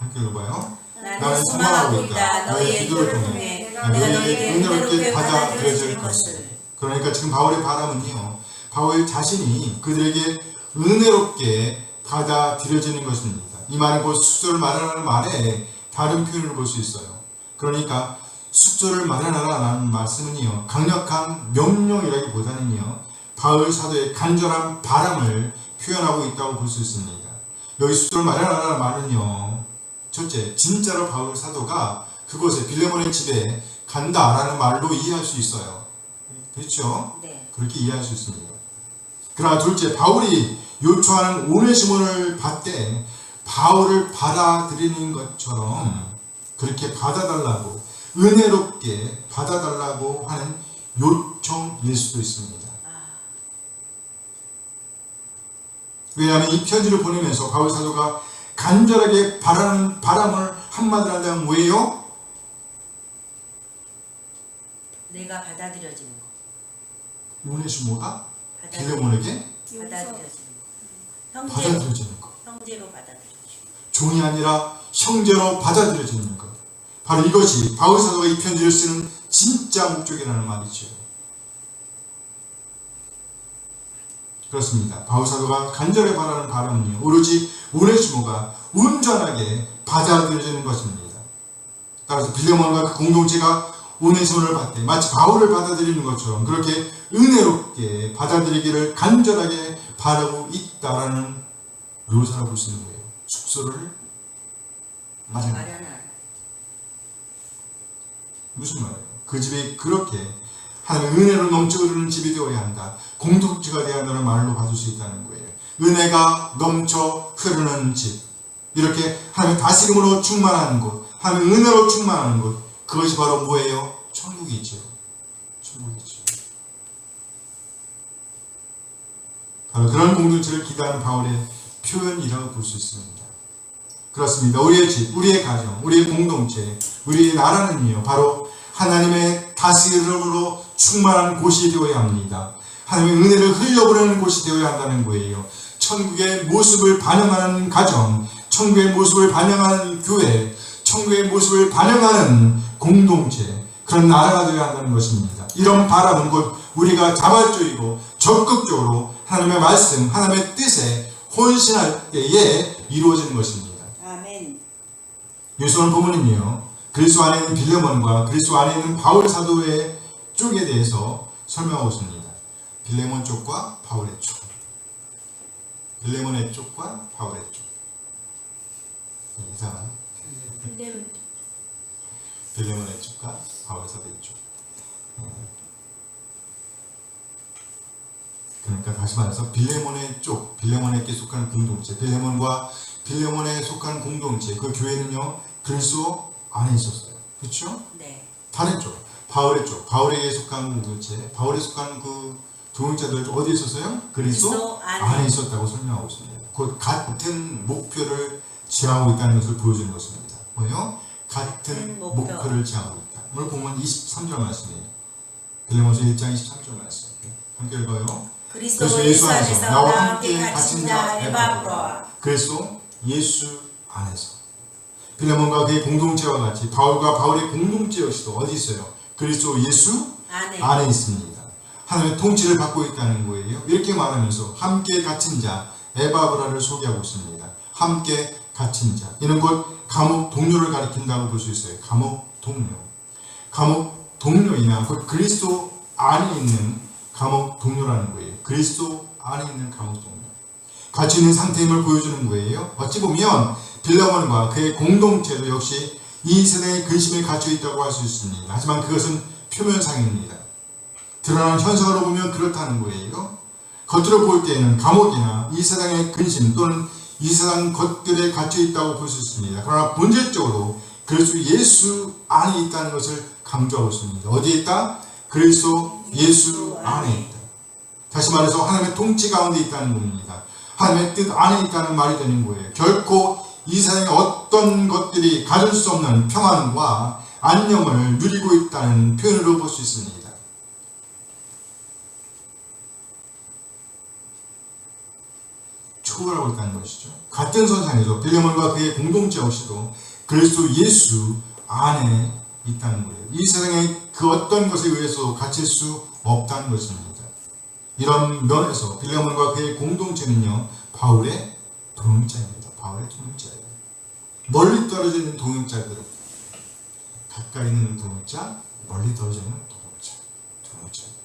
함께 읽어봐요. 나는 소망하고 있다. 너희의 기도를 통해 내가 너희에게 은혜롭게 받아들여질 것을. 그러니까 지금 바울의 바람은요, 바울 자신이 그들에게 은혜롭게 받아들여지는 것입니다. 이 말은 곧 숙소를 마련하는 말에 다른 표현을 볼 수 있어요. 그러니까 숙소를 마련하라는 말씀은요, 강력한 명령이라기보다는요, 바울 사도의 간절한 바람을 표현하고 있다고 볼 수 있습니다. 여기 숙소를 마련하라는 말은요, 첫째, 진짜로 바울 사도가 그곳에 빌레몬의 집에 간다라는 말로 이해할 수 있어요. 그렇죠? 네. 그렇게 이해할 수 있습니다. 그러나 둘째, 바울이 요청하는 오네시모를 받되 바울을 받아들이는 것처럼 그렇게 받아달라고, 은혜롭게 받아달라고 하는 요청일 수도 있습니다. 왜냐하면 이 편지를 보내면서 바울 사도가 간절하게 바라는 바람을 한마디로 한다면 뭐예요? 내가 받아들여지는 거. 오네시모가 빌레몬에게 받아들여지는 거. 받아들여지는 것. 형제로 받아들여지는 종이 아니라 형제로 받아들여지는 것. 바로 이것이 바울 사도가 이 편지를 쓰는 진짜 목적이라는 말이죠. 그렇습니다. 바울 사도가 간절히 바라는 바람은요, 오로지 오네시모가 온전하게 받아들여지는 것입니다. 따라서 빌레몬과 그 공동체가 오네시모를 받되 마치 바울을 받아들이는 것처럼 그렇게 은혜롭게 받아들이기를 간절하게 바라고 있다라는 묘사를 볼 수 있는 거예요. 숙소를 마련하라. 무슨 말이에요? 그 집이 그렇게 하나님의 은혜로 넘쳐 흐르는 집이 되어야 한다. 공동체가 되어야 한다는 말로 받을 수 있다는 거예요. 은혜가 넘쳐 흐르는 집. 이렇게 하나님의 다스림으로 충만한 곳, 하나님의 은혜로 충만한 곳. 그것이 바로 뭐예요? 천국이죠. 천국이죠. 바로 그런 공동체를 기대하는 바울의 표현이라고 볼 수 있습니다. 그렇습니다. 우리의 집, 우리의 가정, 우리의 공동체, 우리의 나라는요, 바로 하나님의 다스림으로 충만한 곳이 되어야 합니다. 하나님의 은혜를 흘려보내는 곳이 되어야 한다는 거예요. 천국의 모습을 반영하는 가정, 천국의 모습을 반영하는 교회, 천국의 모습을 반영하는 공동체, 그런 나라가 되어야 한다는 것입니다. 이런 바람은 곧 우리가 자발적이고 적극적으로 하나님의 말씀, 하나님의 뜻에 헌신할 때에 이루어지는 것입니다. 아멘. 예수 오늘 본문은요, 그리스도 안에 있는 빌레몬과 그리스도 안에 있는 바울 사도의 쪽에 대해서 설명하고 있습니다. 빌레몬 쪽과 바울의 쪽. 빌레몬의 쪽과 바울의 쪽. 이상한. 빌레몬의 쪽과 바울 사도의 쪽. 그러니까 다시 말해서 빌레몬의 쪽, 빌레몬에게 속한 공동체, 빌레몬과 빌레몬에 속한 공동체, 그 교회는요, 그리스도 안에 있었어요. 그렇죠? 네. 다른 쪽, 바울의 쪽, 바울에게 속한 공동체, 바울에 속한 그 동역자들 어디에 있었어요? 그리스도 안에 있었다고 설명하고 있습니다. 곧 같은 목표를 지향하고 있다는 것을 보여주는 것입니다. 뭐요? 같은 목표를 지향하고 있다. 오늘 보면 23절 말씀이에요. 빌레몬서 1장 23절 말씀. 함께 읽어요. 그리스도 예수 안에서 나와 함께 갇힌 자 에바브로와. 그리스도 예수 안에서. 빌레몬과 그의 공동체와 같이 바울과 바울의 공동체 역시도 어디 있어요? 그리스도 예수 안에 있습니다. 하나님의 통치를 받고 있다는 거예요. 이렇게 말하면서 함께 갇힌 자 에바브라를 소개하고 있습니다. 함께 갇힌 자. 이는 곧 감옥 동료를 가리킨다고 볼 수 있어요. 감옥 동료. 감옥 동료이나 곧 그리스도 안에 있는 감옥 동료라는 거예요. 그리스도 안에 있는 감옥 동료. 같이 있는 상태임을 보여주는 거예요. 어찌 보면 빌레몬과 그의 공동체도 역시 이 세상의 근심에 갇혀 있다고 할 수 있습니다. 하지만 그것은 표면상입니다. 드러난 현상으로 보면 그렇다는 거예요. 겉으로 볼 때에는 감옥이나 이 세상의 근심 또는 이 세상 것들에 갇혀 있다고 볼 수 있습니다. 그러나 본질적으로 그리스도 예수 안에 있다는 것을 강조하고 있습니다. 어디에 있다? 그리스도 예수 안에 있다. 다시 말해서 하나님의 통치 가운데 있다는 겁니다. 하나님의 뜻 안에 있다는 말이 되는 거예요. 결코 이 세상의 어떤 것들이 가질 수 없는 평안과 안녕을 누리고 있다는 표현으로 볼 수 있습니다. 처벌하고 있다는 것이죠. 같은 선상에서 빌레몬과 그의 공동체 없이도 그리스도 예수 안에 있다는 거예요. 이 세상에 그 어떤 것에 의해서 갇힐 수 없다는 것입니다. 이런 면에서 빌레몬과 그의 공동체는요, 바울의 동역자입니다. 바울의 동역자예요. 멀리 떨어져 있는 동역자들, 가까이 있는 동역자, 멀리 떨어져 있는 동역자입니다.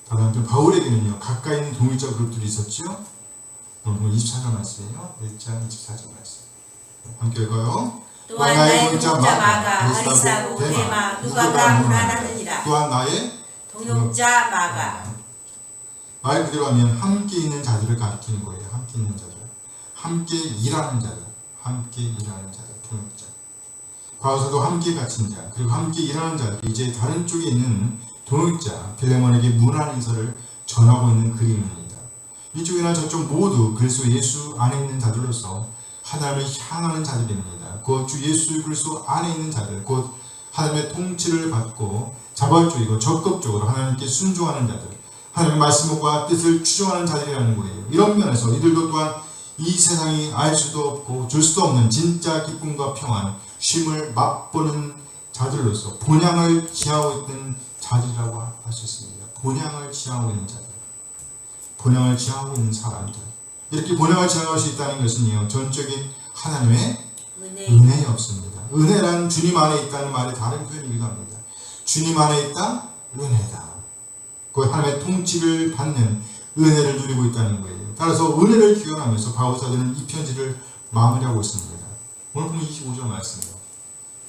다른 한편 바울에게는요, 가까이 있는 동역자 그룹들이 있었죠. 오늘 24절 말씀이에요. 1장 24절 말씀. 함께 읽어요. 또한 나의 동역자 마가, 아리사고, 데마, 누가가 문안하느니라. 또한 나의 동역자 마가. 말 그대로 하면 함께 있는 자들을 가리키는 거예요. 함께 있는 자들, 함께 일하는 자들, 함께 일하는 자들, 동역자. 바울사도 함께 갇힌 자, 그리고 함께 일하는 자들이 이제 다른 쪽에 있는 동역자 빌레몬에게 문안 인사를 전하고 있는 그림입니다. 이쪽이나 저쪽 모두 그리스도 예수 안에 있는 자들로서 하나님을 향하는 자들입니다. 곧 주 예수 그리스도 안에 있는 자들, 곧 하나님의 통치를 받고 자발적이고 적극적으로 하나님께 순종하는 자들, 하나님의 말씀과 뜻을 추종하는 자들이라는 거예요. 이런 면에서 이들도 또한 이 세상이 알 수도 없고 줄 수도 없는 진짜 기쁨과 평안, 쉼을 맛보는 자들로서 본향을 지하고 있는 자들이라고 할 수 있습니다. 본향을 지하고 있는 자들, 본향을 지하고 있는 사람들. 이렇게 본향을 지향할 수 있다는 것은요, 전적인 하나님의 은혜였습니다. 은혜란 주님 안에 있다는 말의 다른 표현이기도 합니다. 주님 안에 있다, 은혜다. 그 하나님의 통치를 받는 은혜를 누리고 있다는 거예요. 따라서 은혜를 기원하면서 바울사도는 이 편지를 마무리하고 있습니다. 오늘 보면 25절 말씀이에요.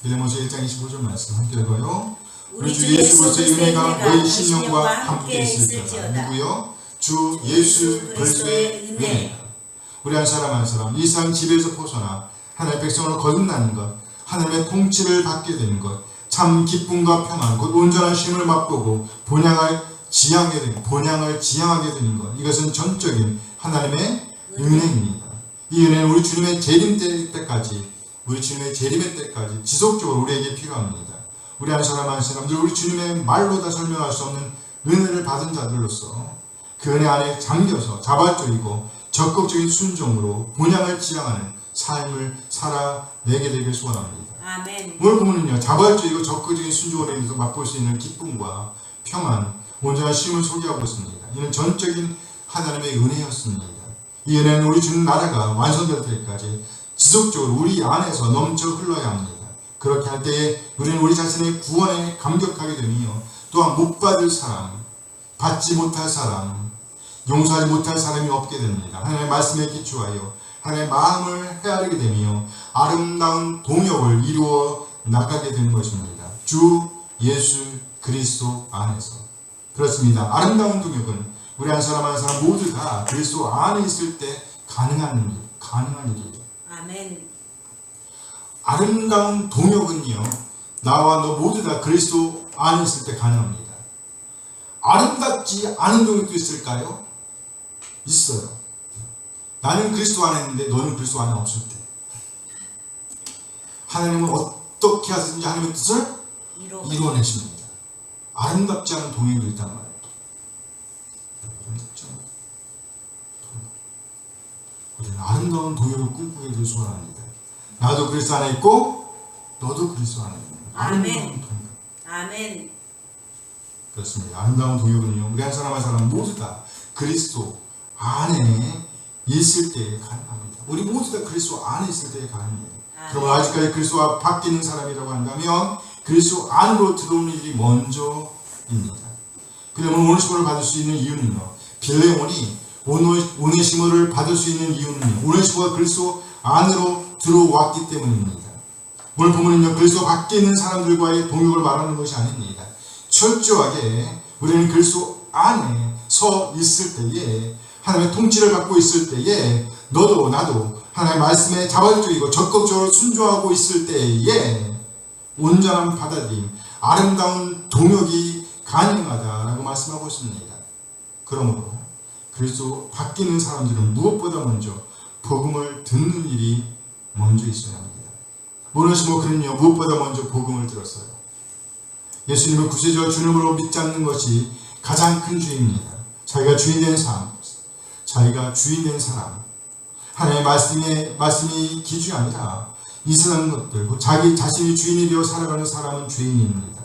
빌레몬서 1장 25절 말씀 함께 읽어요. 우리 주 예수 그리스도의 은혜가 너희 심령과 함께 있을지어다. 누구요? 주 예수 그리스도의 은혜. 우리 한 사람 한 사람 이 세상 지배에서 벗어나 하나님의 백성으로 거듭나는 것, 하나님의 통치를 받게 되는 것, 참 기쁨과 평안, 곧 온전한 쉼을 맛보고 본향을 지향하게 되는 것, 이것은 전적인 하나님의 은혜입니다. 이 은혜는 우리 주님의 재림 때까지 지속적으로 우리에게 필요합니다. 우리 한 사람 한 사람들, 우리 주님의 말로 다 설명할 수 없는 은혜를 받은 자들로서 그 은혜 안에 잠겨서 자발적이고 적극적인 순종으로 본향을 지향하는 삶을 살아내게 되길 소원합니다. 아멘. 오늘 보면은요, 자발적이고 적극적인 순종으로 인해서 맛볼 수 있는 기쁨과 평안, 온전한 쉼을 소개하고 있습니다. 이는 전적인 하나님의 은혜였습니다. 이 은혜는 우리 주님 나라가 완성될 때까지 지속적으로 우리 안에서 넘쳐 흘러야 합니다. 그렇게 할 때에 우리는 우리 자신의 구원에 감격하게 되며 또한 못 받을 사람, 받지 못할 사람, 용서하지 못할 사람이 없게 됩니다. 하나님의 말씀에 기초하여 하나님의 마음을 헤아리게 되며 아름다운 동역을 이루어 나가게 되는 것입니다. 주 예수 그리스도 안에서. 그렇습니다. 아름다운 동역은 우리 한 사람 한 사람 모두가 그리스도 안에 있을 때 가능한 일이에요. 아멘. 아름다운 동역은요, 나와 너 모두 다 그리스도 안에 있을 때 가능합니다. 아름답지 않은 동역도 있을까요? 있어요. 나는 그리스도 안에 있는데 너는 그리스도 안에 없을 때. 하나님은 어떻게 하든지 하나님의 뜻을 이루어내십니다. 아름답지 않은 동역도 있단 말이에요. 아름답지 않은 동역. 우리는 아름다운 동역을 꿈꾸게 될 소원합니다. 나도 그리스도 안에 있고 너도 그리스도 안에 있는 아멘. 아멘. 그렇습니다. 아름다운 동역은요, 우리 한 사람 한 사람 모두 다 그리스도 안에 있을 때에 가능합니다. 우리 모두 다 그리스도 안에 있을 때에 가능해요. 그러면 아직까지 그리스도와 밖에 있는 사람이라고 한다면 그리스도 안으로 들어오는 일이 먼저입니다. 빌레몬은 오네시모를 받을 수 있는 이유는요, 빌레몬이 오네시모를 받을 수 있는 이유는요, 오네시모가 그리스도 안으로 들어왔기 때문입니다. 오늘 보면은요, 그리스도 밖에 있는 사람들과의 동역을 말하는 것이 아닙니다. 철저하게 우리는 그리스도 안에 서 있을 때에, 하나님의 통치를 받고 있을 때에, 너도 나도 하나님의 말씀에 자발적이고 적극적으로 순종하고 있을 때에 온전한 받아들임, 아름다운 동역이 가능하다라고 말씀하고 있습니다. 그러므로 그리스도 밖에 있는 사람들은 무엇보다 먼저 복음을 듣는 일이 먼저 있어야 합니다. 오네시모 그는요, 무엇보다 먼저 복음을 들었어요. 예수님을 구세주와 주님으로 믿지 않는 것이 가장 큰 죄입니다. 자기가 주인 된 삶, 자기가 주인 된 사람, 하나님의 말씀이 기준이 아니라 이 세상 것들, 자기 자신이 주인이 되어 살아가는 사람은 죄인입니다.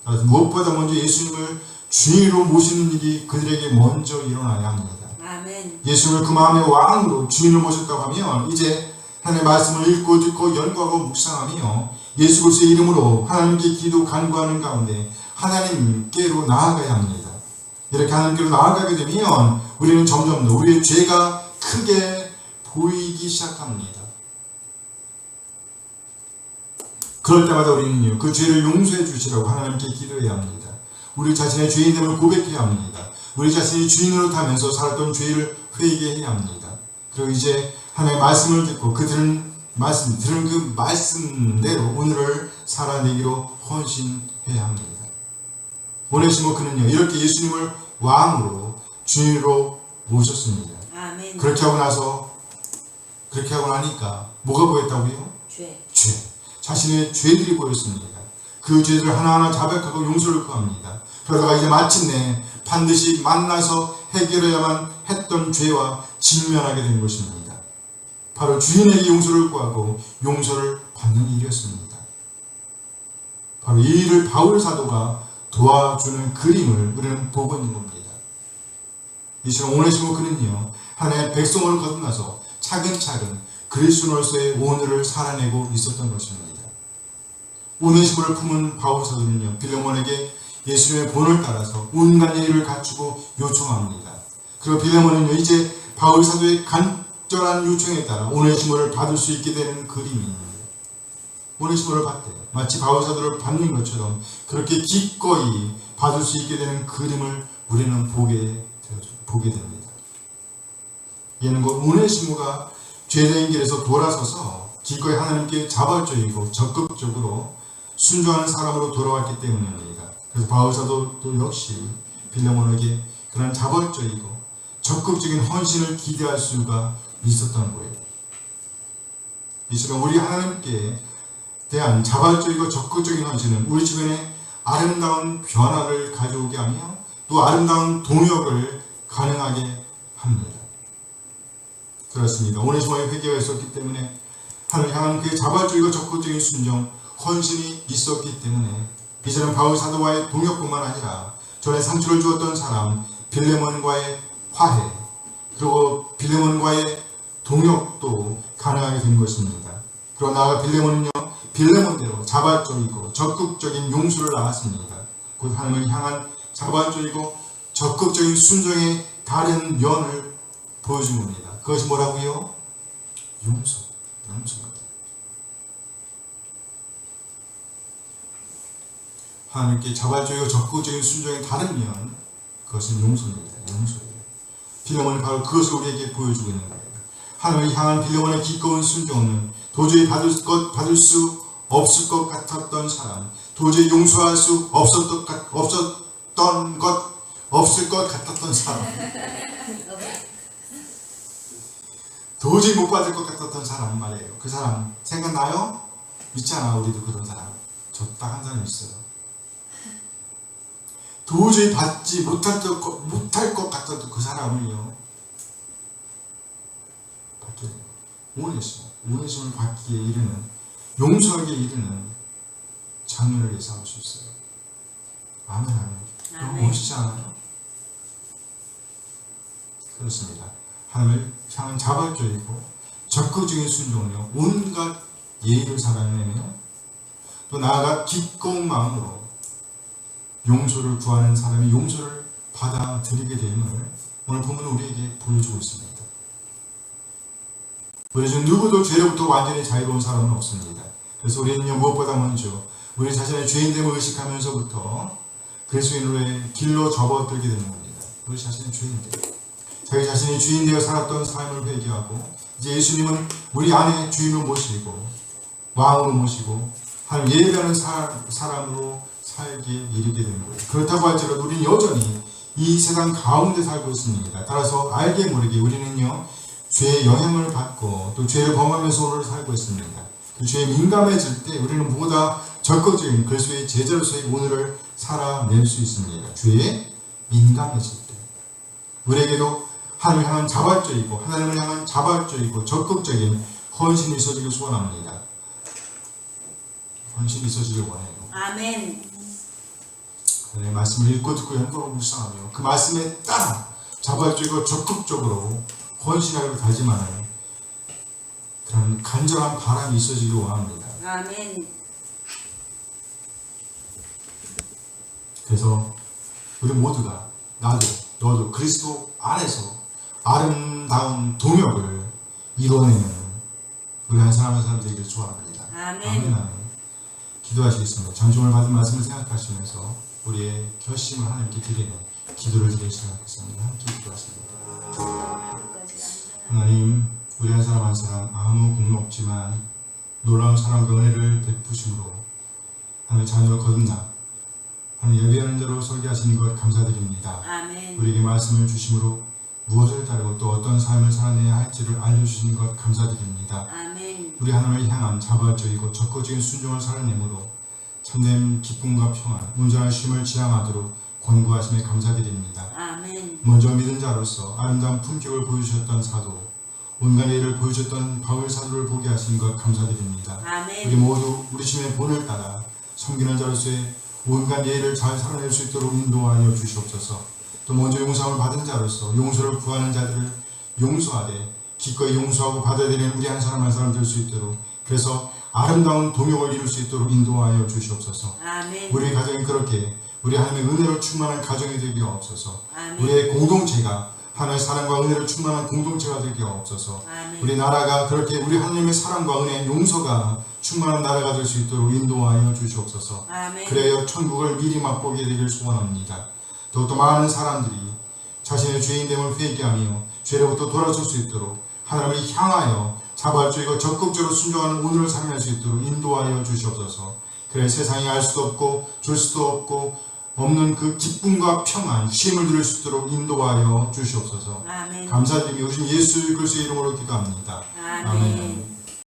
그래서 무엇보다 먼저 예수님을 주인으로 모시는 일이 그들에게 먼저 일어나야 합니다. 아멘. 예수님을 그 마음의 왕으로 주인으로 모셨다고 하면 이제 하나님의 말씀을 읽고 듣고 연구하고 묵상하며 예수 그리스도의 이름으로 하나님께 기도 간구하는 가운데 하나님께로 나아가야 합니다. 이렇게 하나님께로 나아가게 되면 우리는 점점 더 우리의 죄가 크게 보이기 시작합니다. 그럴 때마다 우리는 그 죄를 용서해 주시라고 하나님께 기도해야 합니다. 우리 자신의 죄인됨을 고백해야 합니다. 우리 자신이 주인으로 타면서 살았던 죄를 회개해야 합니다. 그리고 이제 하나님의 말씀을 듣고 들은 그 말씀대로 오늘을 살아내기로 헌신해야 합니다. 오네시모 그는요 이렇게 예수님을 왕으로 주인으로 모셨습니다. 아멘. 그렇게 하고 나니까 뭐가 보였다고요? 죄. 자신의 죄들이 보였습니다. 그 죄들을 하나하나 자백하고 용서를 구합니다. 그러다가 이제 마침내 반드시 만나서 해결해야만 했던 죄와 직면하게 된 것입니다. 바로 주인에게 용서를 구하고 용서를 받는 일이었습니다. 바로 이 일을 바울 사도가 도와주는 그림을 우리는 보고 있는 겁니다. 이처럼 오네시모 그는요 하나님의 백성을 거듭나서 차근차근 그리스도로서의 오늘을 살아내고 있었던 것입니다. 오네시모를 품은 바울 사도는요 빌레몬에게 예수님의 본을 따라서 온갖 예의를 갖추고 요청합니다. 그리고 빌레몬은요 이제 바울 사도의 간절한 요청에 따라 오네시모를 받을 수 있게 되는 그림입니다. 오네시모를 받대요. 마치 바울 사도를 받는 것처럼 그렇게 기꺼이 받을 수 있게 되는 그림을 우리는 보게 됩니다. 얘는 오네시모가 죄된 길에서 돌아서서 기꺼이 하나님께 자발적이고 적극적으로 순종하는 사람으로 돌아왔기 때문입니다. 그래서 바울 사도도 역시 빌레몬에게 그런 자발적이고 적극적인 헌신을 기대할 수가 있었던 거예요. 이처럼 우리 하나님께 대한 자발적이고 적극적인 헌신은 우리 주변에 아름다운 변화를 가져오게 하며 또 아름다운 동역을 가능하게 합니다. 그렇습니다. 오네시모의 회개가 있었기 때문에 하나님 향한 그의 자발적이고 적극적인 순종, 헌신이 있었기 때문에 이제는 바울 사도와의 동역뿐만 아니라 전에 상처를 주었던 사람 빌레몬과의 화해 그리고 빌레몬과의 동역도 가능하게 된 것입니다. 그러나 나아가 빌레몬은요 빌레몬대로 자발적이고 적극적인 용서를 나왔습니다. 곧 하나님을 향한 자발적이고 적극적인 순종의 다른 면을 보여준 겁니다. 그것이 뭐라고요? 용서입니다. 하나님께 자발적이고 적극적인 순종의 다른 면, 그것은 용서입니다. 용서예요. 빌레몬이 바로 그것을 우리에게 보여주고 있는 거예요. 하나님을 향한 빌레몬의 기꺼운 순종은 도저히 받을 수 없을 것 같았던 사람, 도저히 용서할 수 없을 것 같았던 사람, 도저히 못 받을 것 같았던 사람 말이에요. 그 사람 생각나요? 있잖아, 우리도 그런 사람. 저 딱 한 사람 있어요. 도저히 받지 못할 것 같았던 그 사람을요 받게 돼요. 오네시모를 받기에 이르는, 용서하기에 이르는 장면을 예상할 수 있어요. 아멘. 너무 멋있지 않아요? 그렇습니다. 하나님을 향한 자발적이고 적극적인 순종으로 온갖 예의를 살아내며 또 나아가 기꺼운 마음으로 용서를 구하는 사람이 용서를 받아들이게 됨을 오늘 본문은 우리에게 보여주고 있습니다. 우리 중 누구도 죄로부터 완전히 자유로운 사람은 없습니다. 그래서 우리는요 무엇보다 먼저 우리 자신의 죄인됨을 의식하면서부터 그리스도인으로의 길로 접어들게 되는 겁니다. 우리 자신의 죄인됨, 자기 자신이 주인 되어 살았던 삶을 회개하고 이제 예수님은 우리 안에 주인을 모시고 왕으로 모시고 하나님 예배하는 사람으로 살게 이르게 되는 거예요. 그렇다고 할지라도 우리는 여전히 이 세상 가운데 살고 있습니다. 따라서 알게 모르게 우리는요 죄의 영향을 받고 또 죄를 범하면서 오늘 살고 있습니다. 그 죄에 민감해질 때 우리는 보다 적극적인 그리스도의 제자로서의 오늘을 살아낼 수 있습니다. 죄에 민감해질 때. 우리에게도 하나님을 향한 자발적이고 하나님을 향한 자발적이고 적극적인 헌신이 있어지길 소원합니다. 헌신이 있어지길 원해요. 아멘. 하나님의 말씀을 읽고 듣고 연구하고 묵상하며 그 말씀에 따라 자발적이고 적극적으로 헌신하기로 다짐하는 그런 간절한 바람이 있어지길 원합니다. 아멘. 그래서 우리 모두가 나도 너도 그리스도 안에서 아름다운 동역을 이루어내는 우리 한 사람 한 사람 되기를 축원합니다. 아멘. 아멘. 기도하시겠습니다. 장중을 받은 말씀을 생각하시면서 우리의 결심을 하나님께 드리는 기도를 드리기 시작하겠습니다. 함께 기도하십니다. 하나님, 우리 한 사람 한 사람 아무 공로 없지만 놀라운 사랑과 은혜를 베푸심으로 하나님의 자녀를 거듭나 하나님 예비하는 대로 설계하시는 것 감사드립니다. 아멘. 우리에게 말씀을 주심으로 무엇을 따르고 또 어떤 삶을 살아내야 할지를 알려주시는 것 감사드립니다. 아멘. 우리 하나님을 향한 자발적이고 적극적인 순종을 살아내므로 참된 기쁨과 평안, 온전한 쉼을 지향하도록 권고하심에 감사드립니다. 아멘. 먼저 믿은 자로서 아름다운 품격을 보여주셨던 사도, 온갖 예를 보여줬던 바울 사도를 보게 하신 것 감사드립니다. 아멘. 우리 모두 우리 주님의 본을 따라 섬기는 자로서의 온갖 예를 잘 살아낼 수 있도록 인도하여 주시옵소서. 또 먼저 용서함을 받은 자로서 용서를 구하는 자들을 용서하되 기꺼이 용서하고 받아들이는 우리 한 사람 한 사람 될 수 있도록, 그래서 아름다운 동역을 이룰 수 있도록 인도하여 주시옵소서. 아멘. 우리 가정이 그렇게 우리 하나님의 은혜로 충만한 가정이 되게 없어서, 아멘. 우리의 공동체가 하나님의 사랑과 은혜로 충만한 공동체가 되게 없어서, 아멘. 우리 나라가 그렇게 우리 하나님의 사랑과 은혜, 용서가 충만한 나라가 될 수 있도록 인도하여 주시옵소서. 아멘. 그래야 천국을 미리 맛보게 되길 소원합니다. 더욱더 많은 사람들이 자신의 죄인됨을 회개하며 죄로부터 돌아설 수 있도록 하나님을 향하여 자발적이고 적극적으로 순종하는 오늘을 살아낼 수 있도록 인도하여 주시옵소서. 그래 세상이 알 수도 없고 줄 수도 없고 없는 그 기쁨과 평안, 쉼을 누릴 수 있도록 인도하여 주시옵소서. 아멘. 감사드리며 우리 예수 그리스도의 이름으로 기도합니다. 아멘.